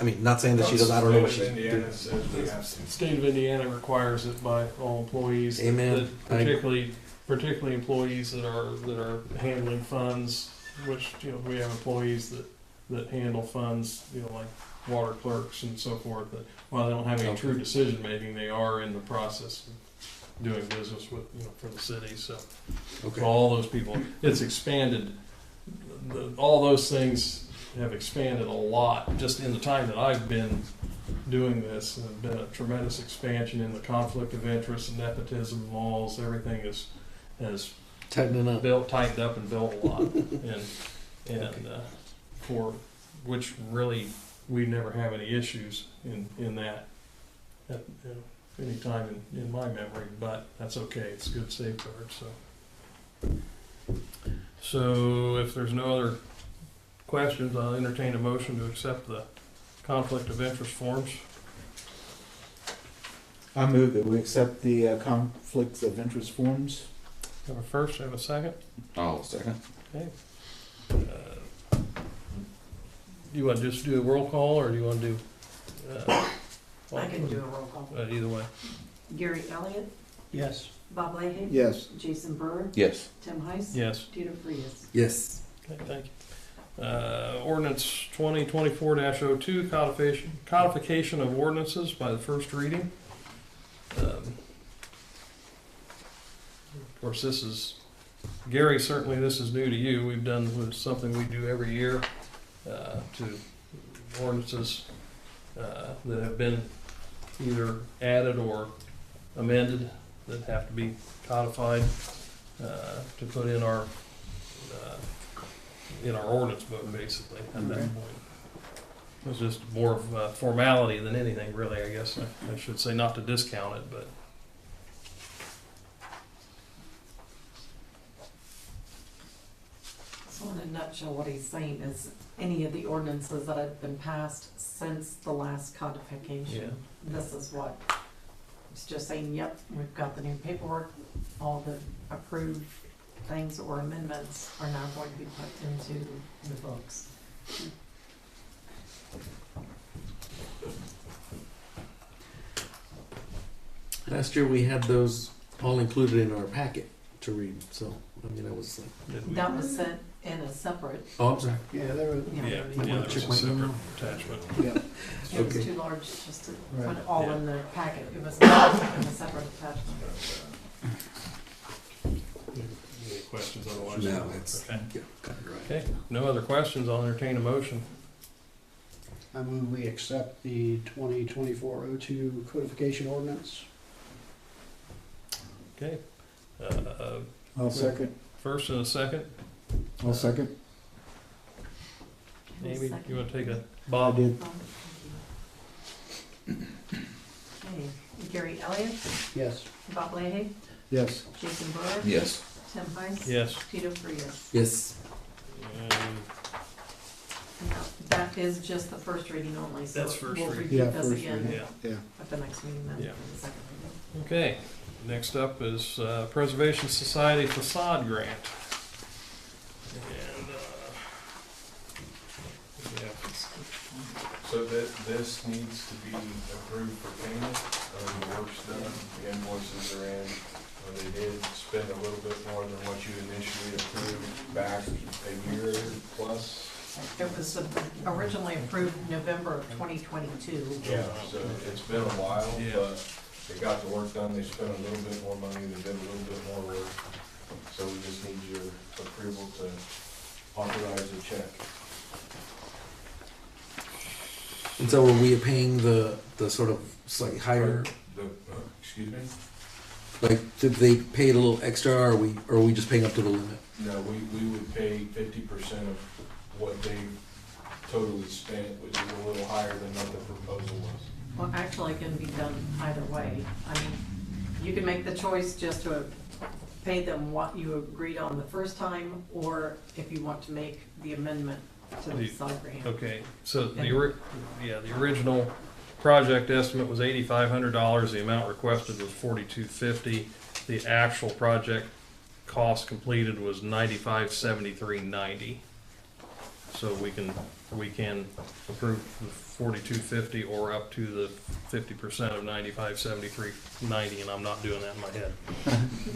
I mean, not saying that she does. I don't know what she's
Indiana
doing.
says we have to.
State of Indiana requires it by all employees.
Amen.
That particularly employees that are handling funds, which, we have employees that handle funds, like water clerks and so forth, that while they don't have any true decision making, they are in the process of doing business with, for the city, so.
Okay.
For all those people, it's expanded, all those things have expanded a lot, just in the time that I've been doing this. There's been a tremendous expansion in the conflict of interest and nepotism laws. Everything has
Tightening up.
tightened up and built a lot, and for which really we never have any issues in that at any time in my memory. But that's okay. It's a good safeguard. So if there's no other questions, I'll entertain a motion to accept the conflict of interest forms.
I move that we accept the conflicts of interest forms.
Have a first, have a second.
Oh, second.
Okay. You want to just do a roll call, or do you want to do?
I can do a roll call.
Either way.
Gary Elliott,
Yes.
Bob Leahy.
Yes.
Jason Burr,
Yes.
Tim Heiss.
Yes.
Peter Frias.
Yes.
Okay, thank you. Ordinance 2024-02, codification of ordinances by the first reading. Of course, this is, Gary, certainly this is new to you. We've done something we do every year to ordinances that have been either added or amended that have to be codified to put in our ordinance book, basically, at that point. It's just more of a formality than anything, really, I guess. I should say, not to discount it, but.
So in a nutshell, what he's saying is any of the ordinances that have been passed since the last codification, this is what, it's just saying, yep, we've got the new paperwork, all the approved things or amendments are now going to be put into the books.
Last year we had those all included in our packet to read. So I mean, I was like,
That was sent in a separate,
oh, I'm sorry.
Yeah, there was.
Yeah,
might
there
wanna
was
check
a
my
separate
email.
attachment.
Yeah.
it was
Okay.
too large just to
Right.
put it all in the packet. It was not in a separate attachment.
Any questions otherwise?
No, it's,
Okay.
yeah, got it right.
Okay, no other questions, I'll entertain a motion.
I move we accept the 2024-02 codification ordinance.
Okay.
I'll second.
First and a second.
I'll second.
Amy, you want to take a,
I
Bob?
did.
Okay, Gary Elliott,
Yes.
Bob Leahy,
Yes.
Jason Brewer,
Yes.
Tim Heiss.
Yes.
Tito Frias.
Yes.
And
Now, that is just the first reading only, so
That's first
we'll
reading.
repeat
Yeah,
this
first
again
reading.
yeah.
Yeah.
at the next meeting then,
Yeah.
for the second reading.
Okay, next up is Preservation Society facade grant. And, yeah,
So this needs to be approved for payment. The work's done, the invoices are in. They did spend a little bit more than what you initially approved back a year plus.
It was originally approved November of 2022.
Yeah, so it's been a while,
Yeah.
but they got the work done. They spent a little bit more money. They did a little bit more work. So we just need your approval to authorize a check.
And so are we paying the sort of slightly higher,
Excuse me?
like, did they pay it a little extra, or are we just paying up to the limit?
No, we would pay 50% of what they totally spent, which is a little higher than what the proposal was.
Well, actually, it can be done either way. I mean, you can make the choice just to pay them what you agreed on the first time, or if you want to make the amendment to the facade grant.
okay, so the original project estimate was $8,500. The amount requested was $4,250. The actual project cost completed was $95,7390. So we can approve the $4,250 or up to the 50% of $95,7390, and I'm not doing that in my head.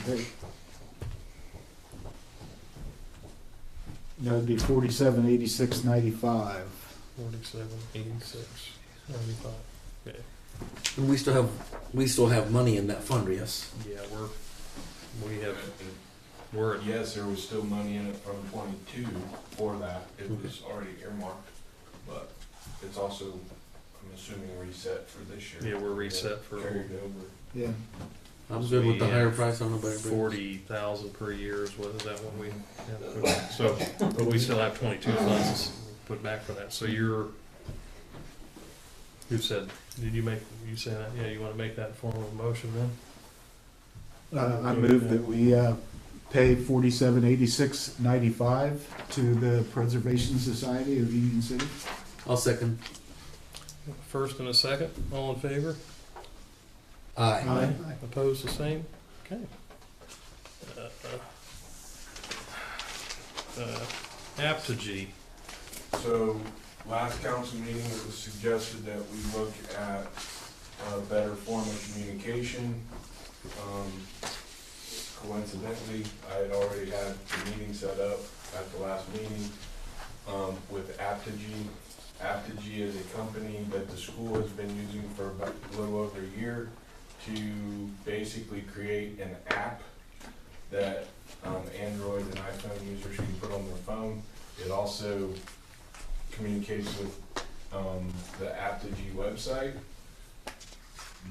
Great. That would be 4786.95.
478695. Okay.
And we still have money in that fund, yes?
Yeah, we're
Yes, there was still money in it from 22 for that. It was already earmarked, but it's also, I'm assuming, reset for this year.
Yeah, we're reset for
Carried over.
Yeah.
I'm good with the higher price, I don't know about everybody.
40,000 per year is what is that what we have? So, but we still have 22 funds put back for that. So who said, you say that? Yeah, you want to make that form of a motion then?
I move that we pay 4786.95 to the Preservation Society of Union City.
I'll second.
First and a second, all in favor?
Aye.
Aye.
Opposed, the same? Okay. Apogee.
So, last council meeting, it was suggested that we look at a better form of communication. Coincidentally, I had already had the meeting set up at the last meeting with Apogee. Apogee is a company that the school has been using for about a little over a year to basically create an app that Android and iPhone users can put on their phone. It also communicates with the Apogee website.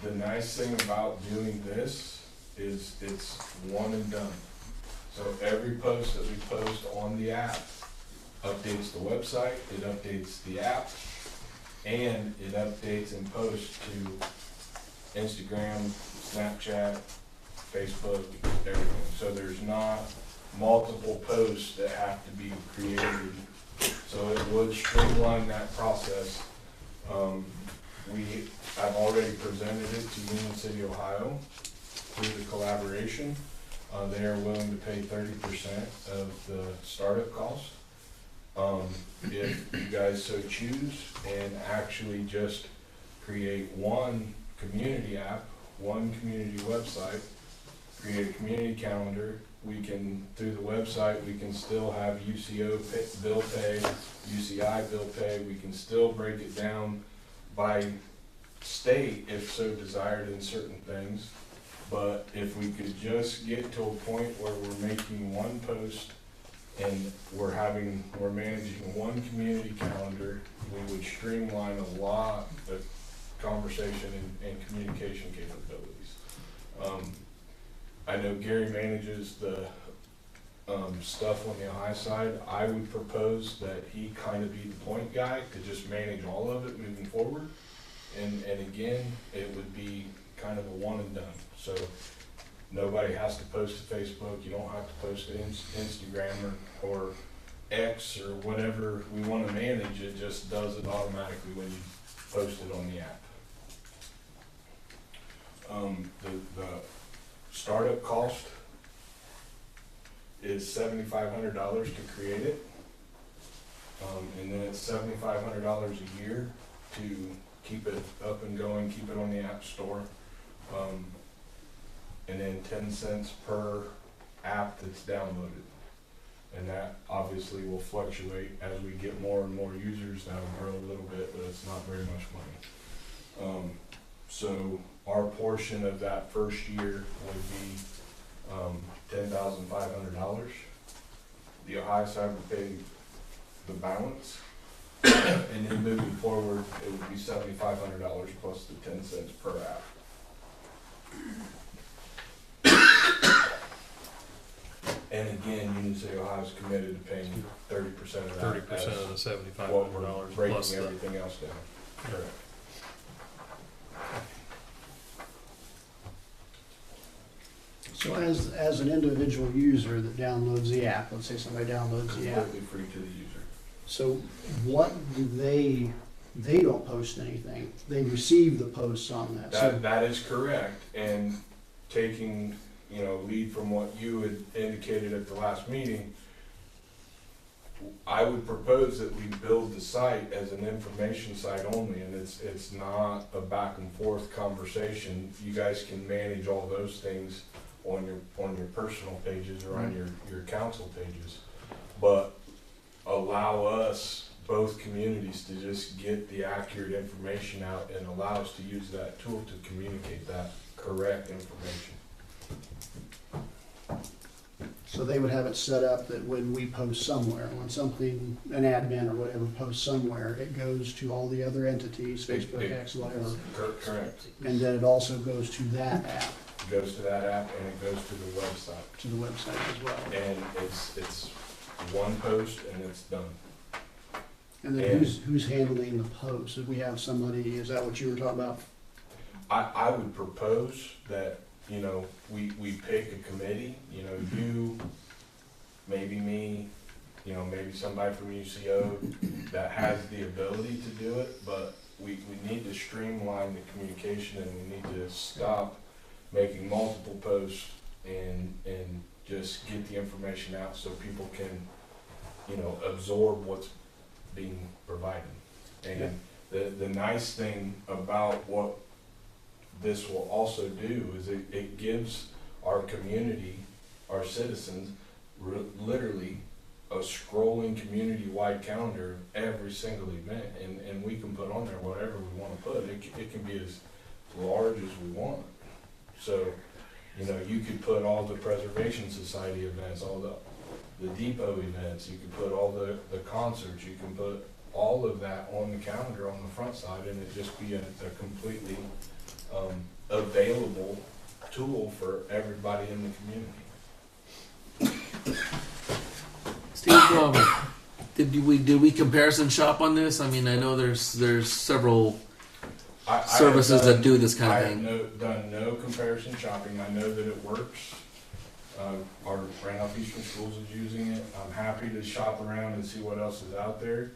The nice thing about doing this is it's one and done. So every post that we post on the app updates the website, it updates the app, and it updates and posts to Instagram, Snapchat, Facebook, everything. So there's not multiple posts that have to be created. So it would streamline that process. I've already presented it to Union City, Ohio through the collaboration. They are willing to pay 30% of the startup cost. If you guys so choose, and actually just create one community app, one community website, create a community calendar. We can, through the website, we can still have UCO bill pay, UCI bill pay. We can still break it down by state if so desired in certain things. But if we could just get to a point where we're making one post and we're managing one community calendar, we would streamline a lot of conversation and communication capabilities. I know Gary manages the stuff on the Ohio side. I would propose that he kind of be the point guy to just manage all of it moving forward. And again, it would be kind of a one and done. So nobody has to post to Facebook. You don't have to post to Instagram or X or whatever we want to manage. It just does it automatically when you post it on the app. The startup cost is $7,500 to create it. And then it's $7,500 a year to keep it up and going, keep it on the App Store. And then 10 cents per app that's downloaded. And that obviously will fluctuate as we get more and more users. That'll grow a little bit, but it's not very much money. So our portion of that first year would be $10,500. The Ohio side would pay the balance. And then moving forward, it would be $7,500 plus the 10 cents per app. And again, Union City, Ohio's committed to paying 30% of that.
30% of the
What we're
$7,500
breaking
plus the.
everything else down. Correct.
So as an individual user that downloads the app, let's say somebody downloads the app,
Completely free to the user.
so what do they don't post anything, they receive the posts on that. So
That is correct, and taking, lead from what you had indicated at the last meeting, I would propose that we build the site as an information site only, and it's not a back and forth conversation. You guys can manage all those things on your personal pages or on your council pages, but allow us, both communities, to just get the accurate information out and allow us to use that tool to communicate that correct information.
So they would have it set up that when we post somewhere, when something, an admin or whatever posts somewhere, it goes to all the other entities, Facebook, X, whatever,
Correct.
and then it also goes to that app,
It goes to that app and it goes to the website.
to the website as well.
And it's one post and it's done.
And then who's handling the posts? If we have somebody, is that what you were talking about?
I would propose that, we pick a committee, you, maybe me, maybe somebody from UCO that has the ability to do it, but we need to streamline the communication and we need to stop making multiple posts and just get the information out so people can, absorb what's being provided. And the nice thing about what this will also do is it gives our community, our citizens, literally a scrolling community-wide calendar of every single event, and we can put on there whatever we want to put. It can be as large as we want. So, you could put all the Preservation Society events, all the depot events, you can put all the concerts, you can put all of that on the calendar on the front side, and it just be a completely available tool for everybody in the community.
Steve, did we comparison shop on this? I mean, I know there's several services that do this kind of thing.
I have done no comparison shopping. I know that it works. Our Randolph Eastern Schools is using it. I'm happy to shop around and see what else is out there.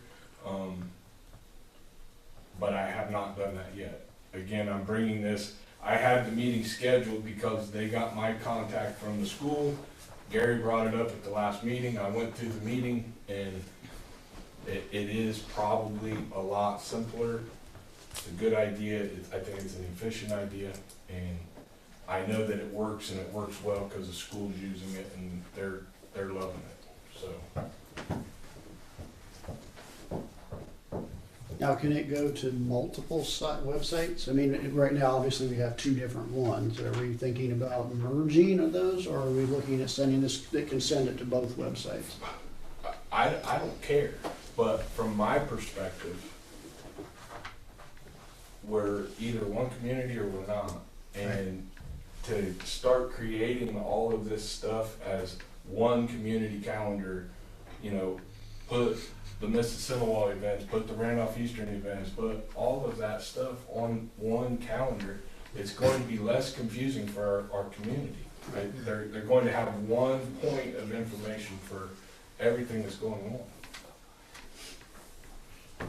But I have not done that yet. Again, I'm bringing this, I had the meeting scheduled because they got my contact from the school. Gary brought it up at the last meeting. I went through the meeting and it is probably a lot simpler. It's a good idea. I think it's an efficient idea, and I know that it works and it works well because the school's using it and they're loving it. So.
Now, can it go to multiple websites? I mean, right now, obviously, we have two different ones. Are we thinking about merging of those, or are we looking at sending this, that can send it to both websites?
I don't care, but from my perspective, we're either one community or we're not. And to start creating all of this stuff as one community calendar, you know, put the Mississinawa events, put the Randolph Eastern events, put all of that stuff on one calendar, it's going to be less confusing for our community. Right? They're going to have one point of information for everything that's going on.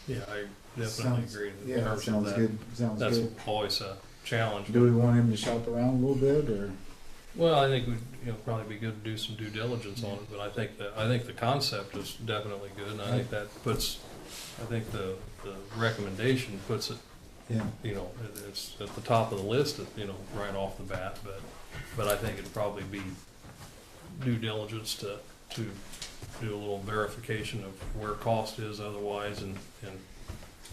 Yeah, I definitely
Sounds-
agree. In
Yeah,
terms of
sounds
that.
good, sounds
That's
good.
always a challenge.
Do we want him to shop around a little bit, or?
Well, I think we'd probably be good to do some due diligence on it, but I think the concept is definitely good, and I think that puts, I think the recommendation puts it,
Yeah.
it's at the top of the list, right off the bat, but I think it'd probably be due diligence to do a little verification of where cost is otherwise and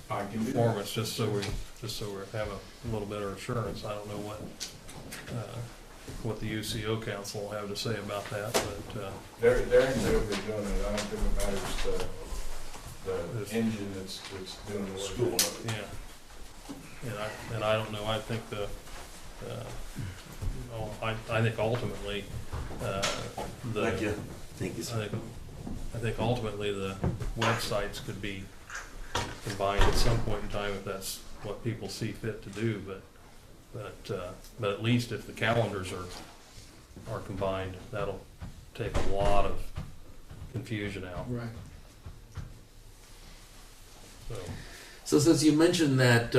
I can do that.
performance, just so we have a little better assurance. I don't know what the UCO council will have to say about that, but
They're in favor of doing it. I don't think it matters the engine that's doing the work.
yeah. And I don't know. I think I think ultimately
Thank you. Thank you, sir.
I think ultimately the websites could be combined at some point in time if that's what people see fit to do. But at least if the calendars are combined, that'll take a lot of confusion out.
Right.
So since you mentioned that,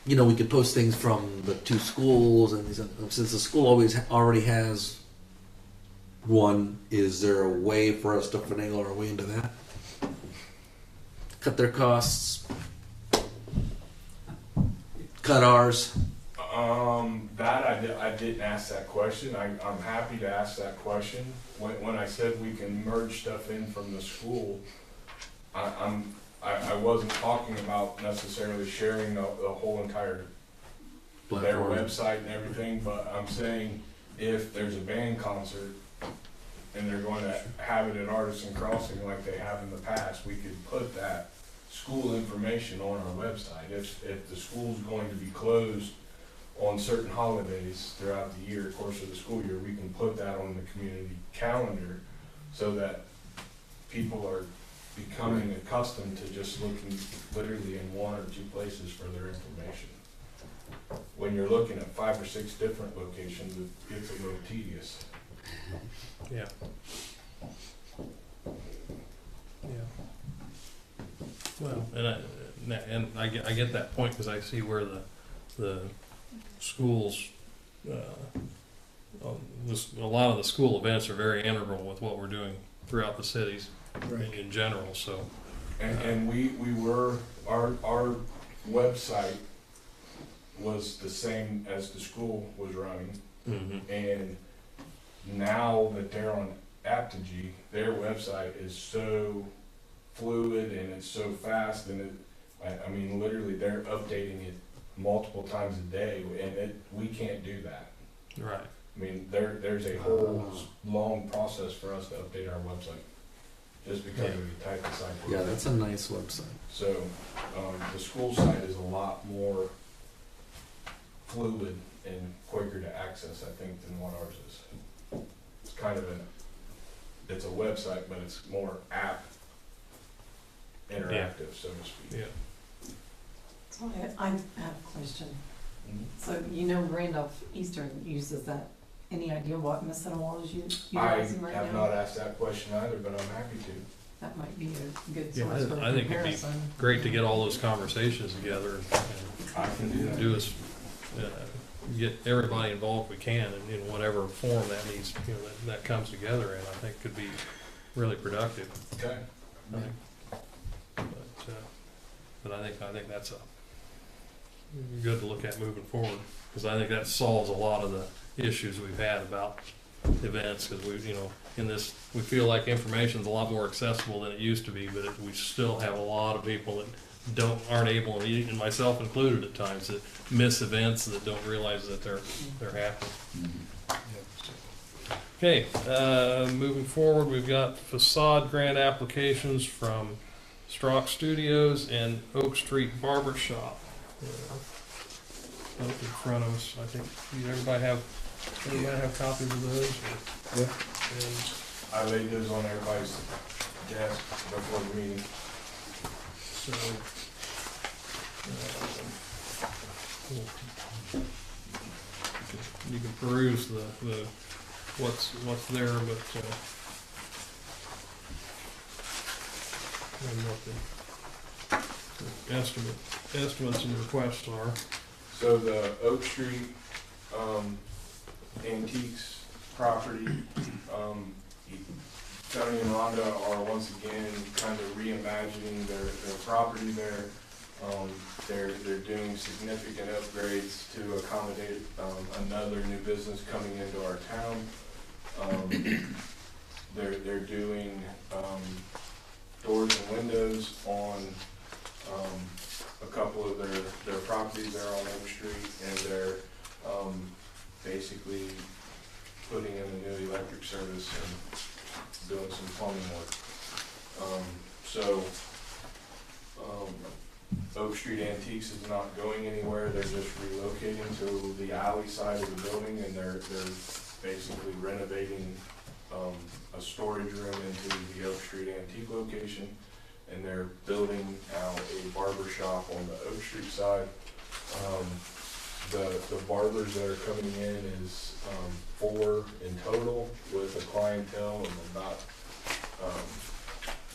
we could post things from the two schools, and since the school already has one, is there a way for us to finagle our way into that? Cut their costs, cut ours.
I didn't ask that question. I'm happy to ask that question. When I said we can merge stuff in from the school, I wasn't talking about necessarily sharing the whole entire their website and everything, but I'm saying if there's a band concert and they're going to have it at Artisan Crossing like they have in the past, we could put that school information on our website. If the school's going to be closed on certain holidays throughout the year, course of the school year, we can put that on the community calendar so that people are becoming accustomed to just looking literally in one or two places for their information. When you're looking at 5 or 6 different locations, it gets a little tedious.
Yeah. Well, and I get that point because I see where the schools, a lot of the school events are very integral with what we're doing throughout the cities in general. So,
and our website was the same as the school was running, and now that they're on Apogee, their website is so fluid and it's so fast, and I mean literally they're updating it multiple times a day, and we can't do that.
Right.
I mean there's a whole long process for us to update our website just because of the type of site.
Yeah, that's a nice website.
So the school site is a lot more fluid and quicker to access, I think, than what ours is. It's kind of it's a website, but it's more app interactive, so to speak.
Yeah.
So I have a question. So Randolph Eastern uses that. Any idea what Mississinawa is utilizing right now?
I have not asked that question either, but I'm happy to.
That might be a good
Yeah,
source for
I think it'd be
comparison.
great to get all those conversations together
I can do that.
and get everybody involved we can in whatever form that needs, that comes together in. I think could be really productive.
Okay.
But I think that's good to look at moving forward, because I think that solves a lot of the issues we've had about events, because in this, we feel like information's a lot more accessible than it used to be, but we still have a lot of people that aren't able, and myself included at times, that miss events that don't realize that they're happening. Okay, moving forward, we've got facade grant applications from Strock Studios and Oak Street Barber Shop. Up in front of us, I think, everybody have copies of those?
Yeah.
And
I laid those on everybody's desk before the meeting.
so, you can peruse the what's there, but and what the estimates and requests are.
So the Oak Street Antiques property, Tony and Rhonda are once again kind of reimagining their property there. They're doing significant upgrades to accommodate another new business coming into our town. They're doing doors and windows on a couple of their properties there on Oak Street, and they're basically putting in a new electric service and doing some plumbing work. Oak Street Antiques is not going anywhere. They're just relocating to the alley side of the building, and they're basically renovating a storage room into the Oak Street Antique location, and they're building out a barber shop on the Oak Street side. The barbers that are coming in is 4 in total, with a clientele of about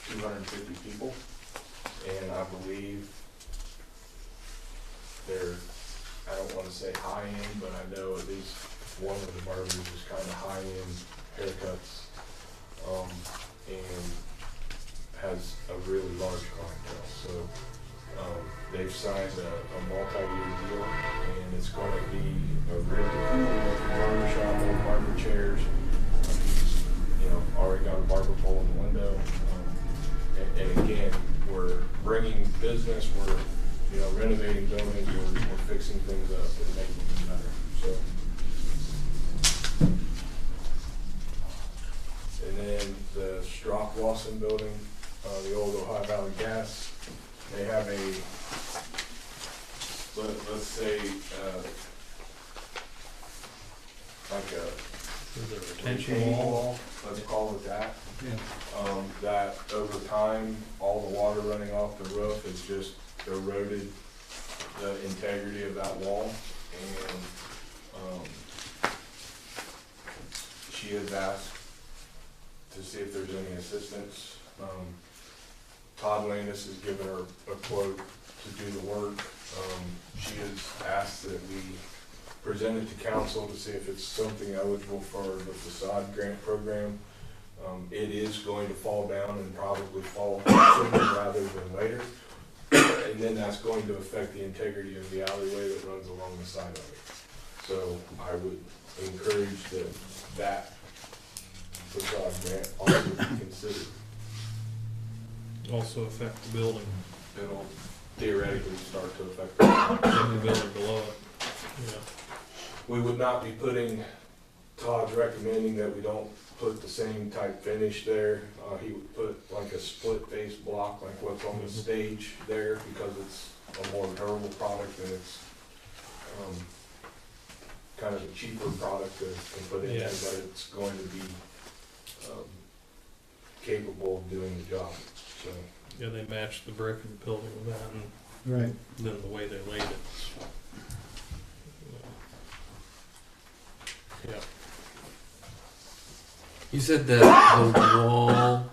250 people, and I believe they're, I don't want to say high end, but I know at least one of the barbers is kind of high end haircuts, and has a really large clientele. So they've signed a multi-year deal, and it's going to be a really cool looking barber shop with barber chairs. Already got a barber pole in the window. And again, we're bringing business, we're renovating buildings, we're fixing things up and making them better. So, and then the Strock Lawson building, the old Ohio Valley Gas, they have a, let's say, like a
retention wall,
let's call it that.
Yeah.
That over time, all the water running off the roof has just eroded the integrity of that wall, and she has asked to see if there's any assistance. Todd Landis has given her a quote to do the work. She has asked that we present it to council to see if it's something eligible for the facade grant program. It is going to fall down and probably fall sooner rather than later. And then that's going to affect the integrity of the alleyway that runs along the side of it. So I would encourage that facade grant also be considered.
Also affect the building.
It'll theoretically start to affect the
building below it. Yeah.
We would not be putting, Todd's recommending that we don't put the same type finish there. He would put like a split face block like what's on the stage there, because it's a more durable product, and it's kind of a cheaper product to put in there, but it's going to be capable of doing the job. So
yeah, they matched the brick of the building with that, and
Right.
then the way they laid it. Yeah.
You said that the wall,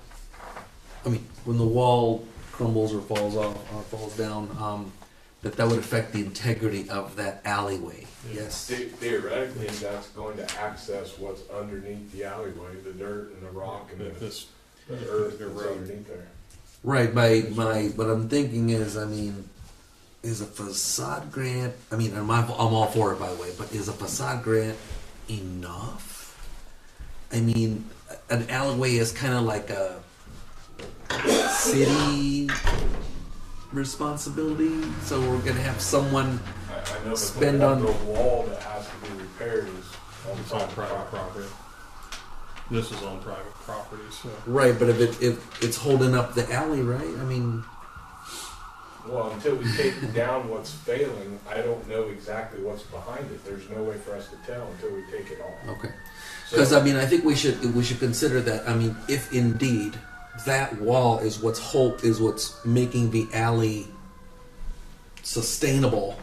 when the wall crumbles or falls off or falls down, that would affect the integrity of that alleyway. Yes.
Theoretically, that's going to access what's underneath the alleyway, the dirt and the rock and the earth that's underneath there.
Right. What I'm thinking is, is a facade grant? I'm all for it, by the way, but is a facade grant enough? I mean, an alleyway is kind of like a city responsibility, so we're gonna have someone
I know, but
spend
the
on.
wall that has to be repaired is on
It's on private property. This is on private property, so.
Right, but if it's holding up the alley, right? I mean,
Well, until we take down what's failing, I don't know exactly what's behind it. There's no way for us to tell until we take it off.
okay.
So-
Because I mean, I think we should consider that. I mean, if indeed that wall is what's making the alley sustainable,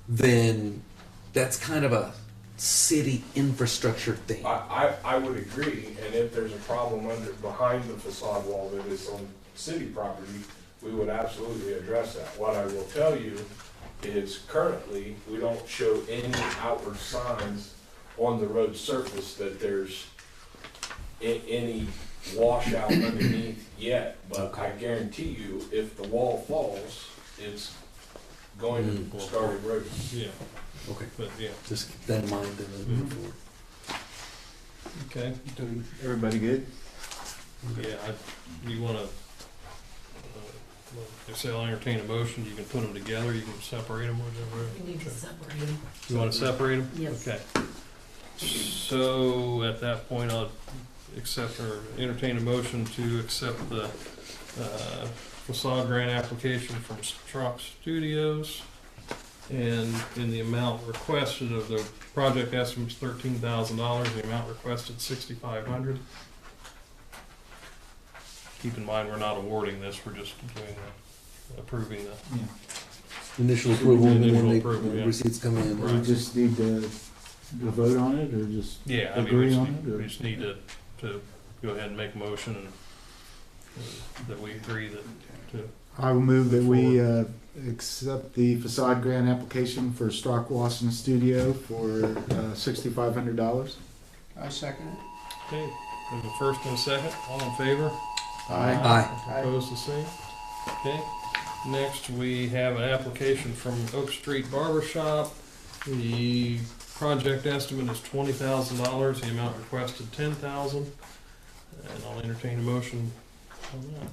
then that's kind of a city infrastructure thing.
I would agree, and if there's a problem behind the facade wall that is on city property, we would absolutely address that. What I will tell you is currently, we don't show any outward signs on the road surface that there's any washout underneath yet, but I guarantee you, if the wall falls, it's going to start eroding.
Yeah,
Okay,
but yeah,
just keep that in mind and then move forward.
okay.
Everybody good?
Yeah, you wanna, if say I'll entertain a motion, you can put them together, you can separate them, whatever.
We need to separate them.
You wanna separate them?
Yes.
Okay. So at that point, I'll accept or entertain a motion to accept the facade grant application from Strop Studios. And in the amount requested of the project estimate's $13,000, the amount requested $6,500. Keep in mind, we're not awarding this, we're just doing approving the.
Initial approval, and then
Initial
when
approval,
the
yeah.
receipts come in.
We just need to vote on it, or just
Yeah, I mean,
agree on it?
we
Or?
just need to go ahead and make a motion and that we agree that,
I will move that we accept the facade grant application for Strock Wasson Studio for $6,500.
I second it.
okay, there's a first and a second, all in favor?
Aye.
Opposed, the same? Okay, next we have an application from Oak Street Barber Shop. The project estimate is $20,000, the amount requested $10,000. And I'll entertain a motion on that.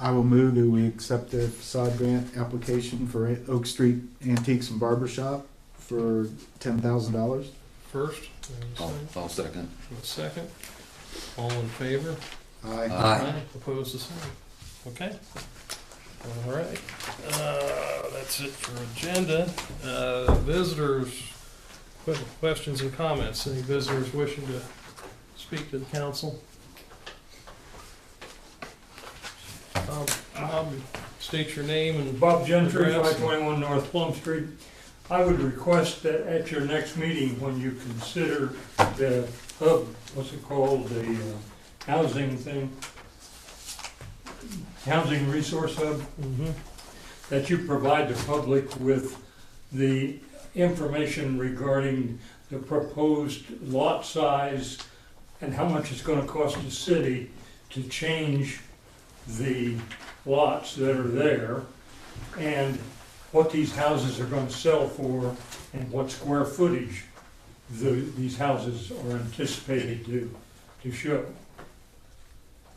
I will move that we accept the facade grant application for Oak Street Antiques and Barber Shop for $10,000.
First, and
I'll second.
a second. All in favor?
Aye.
Aye.
Opposed, the same. Okay. All right. That's it for agenda. Visitors, questions and comments. Any visitors wishing to speak to the council? Bob, state your name and
Bob Gentry,
address.
521 North Plum Street. I would request that at your next meeting, when you consider the hub, what's it called, the housing thing, housing resource hub, that you provide the public with the information regarding the proposed lot size and how much it's going to cost the city to change the lots that are there, and what these houses are going to sell for, and what square footage these houses are anticipated to show.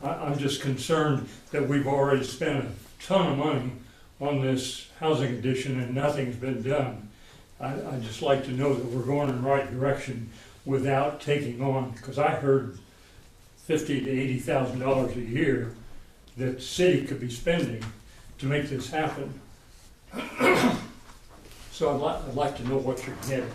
I'm just concerned that we've already spent a ton of money on this housing addition and nothing's been done. I'd just like to know that we're going in the right direction without taking on, because I heard $50,000 to $80,000 a year that the city could be spending to make this happen. So I'd like to know what you're getting.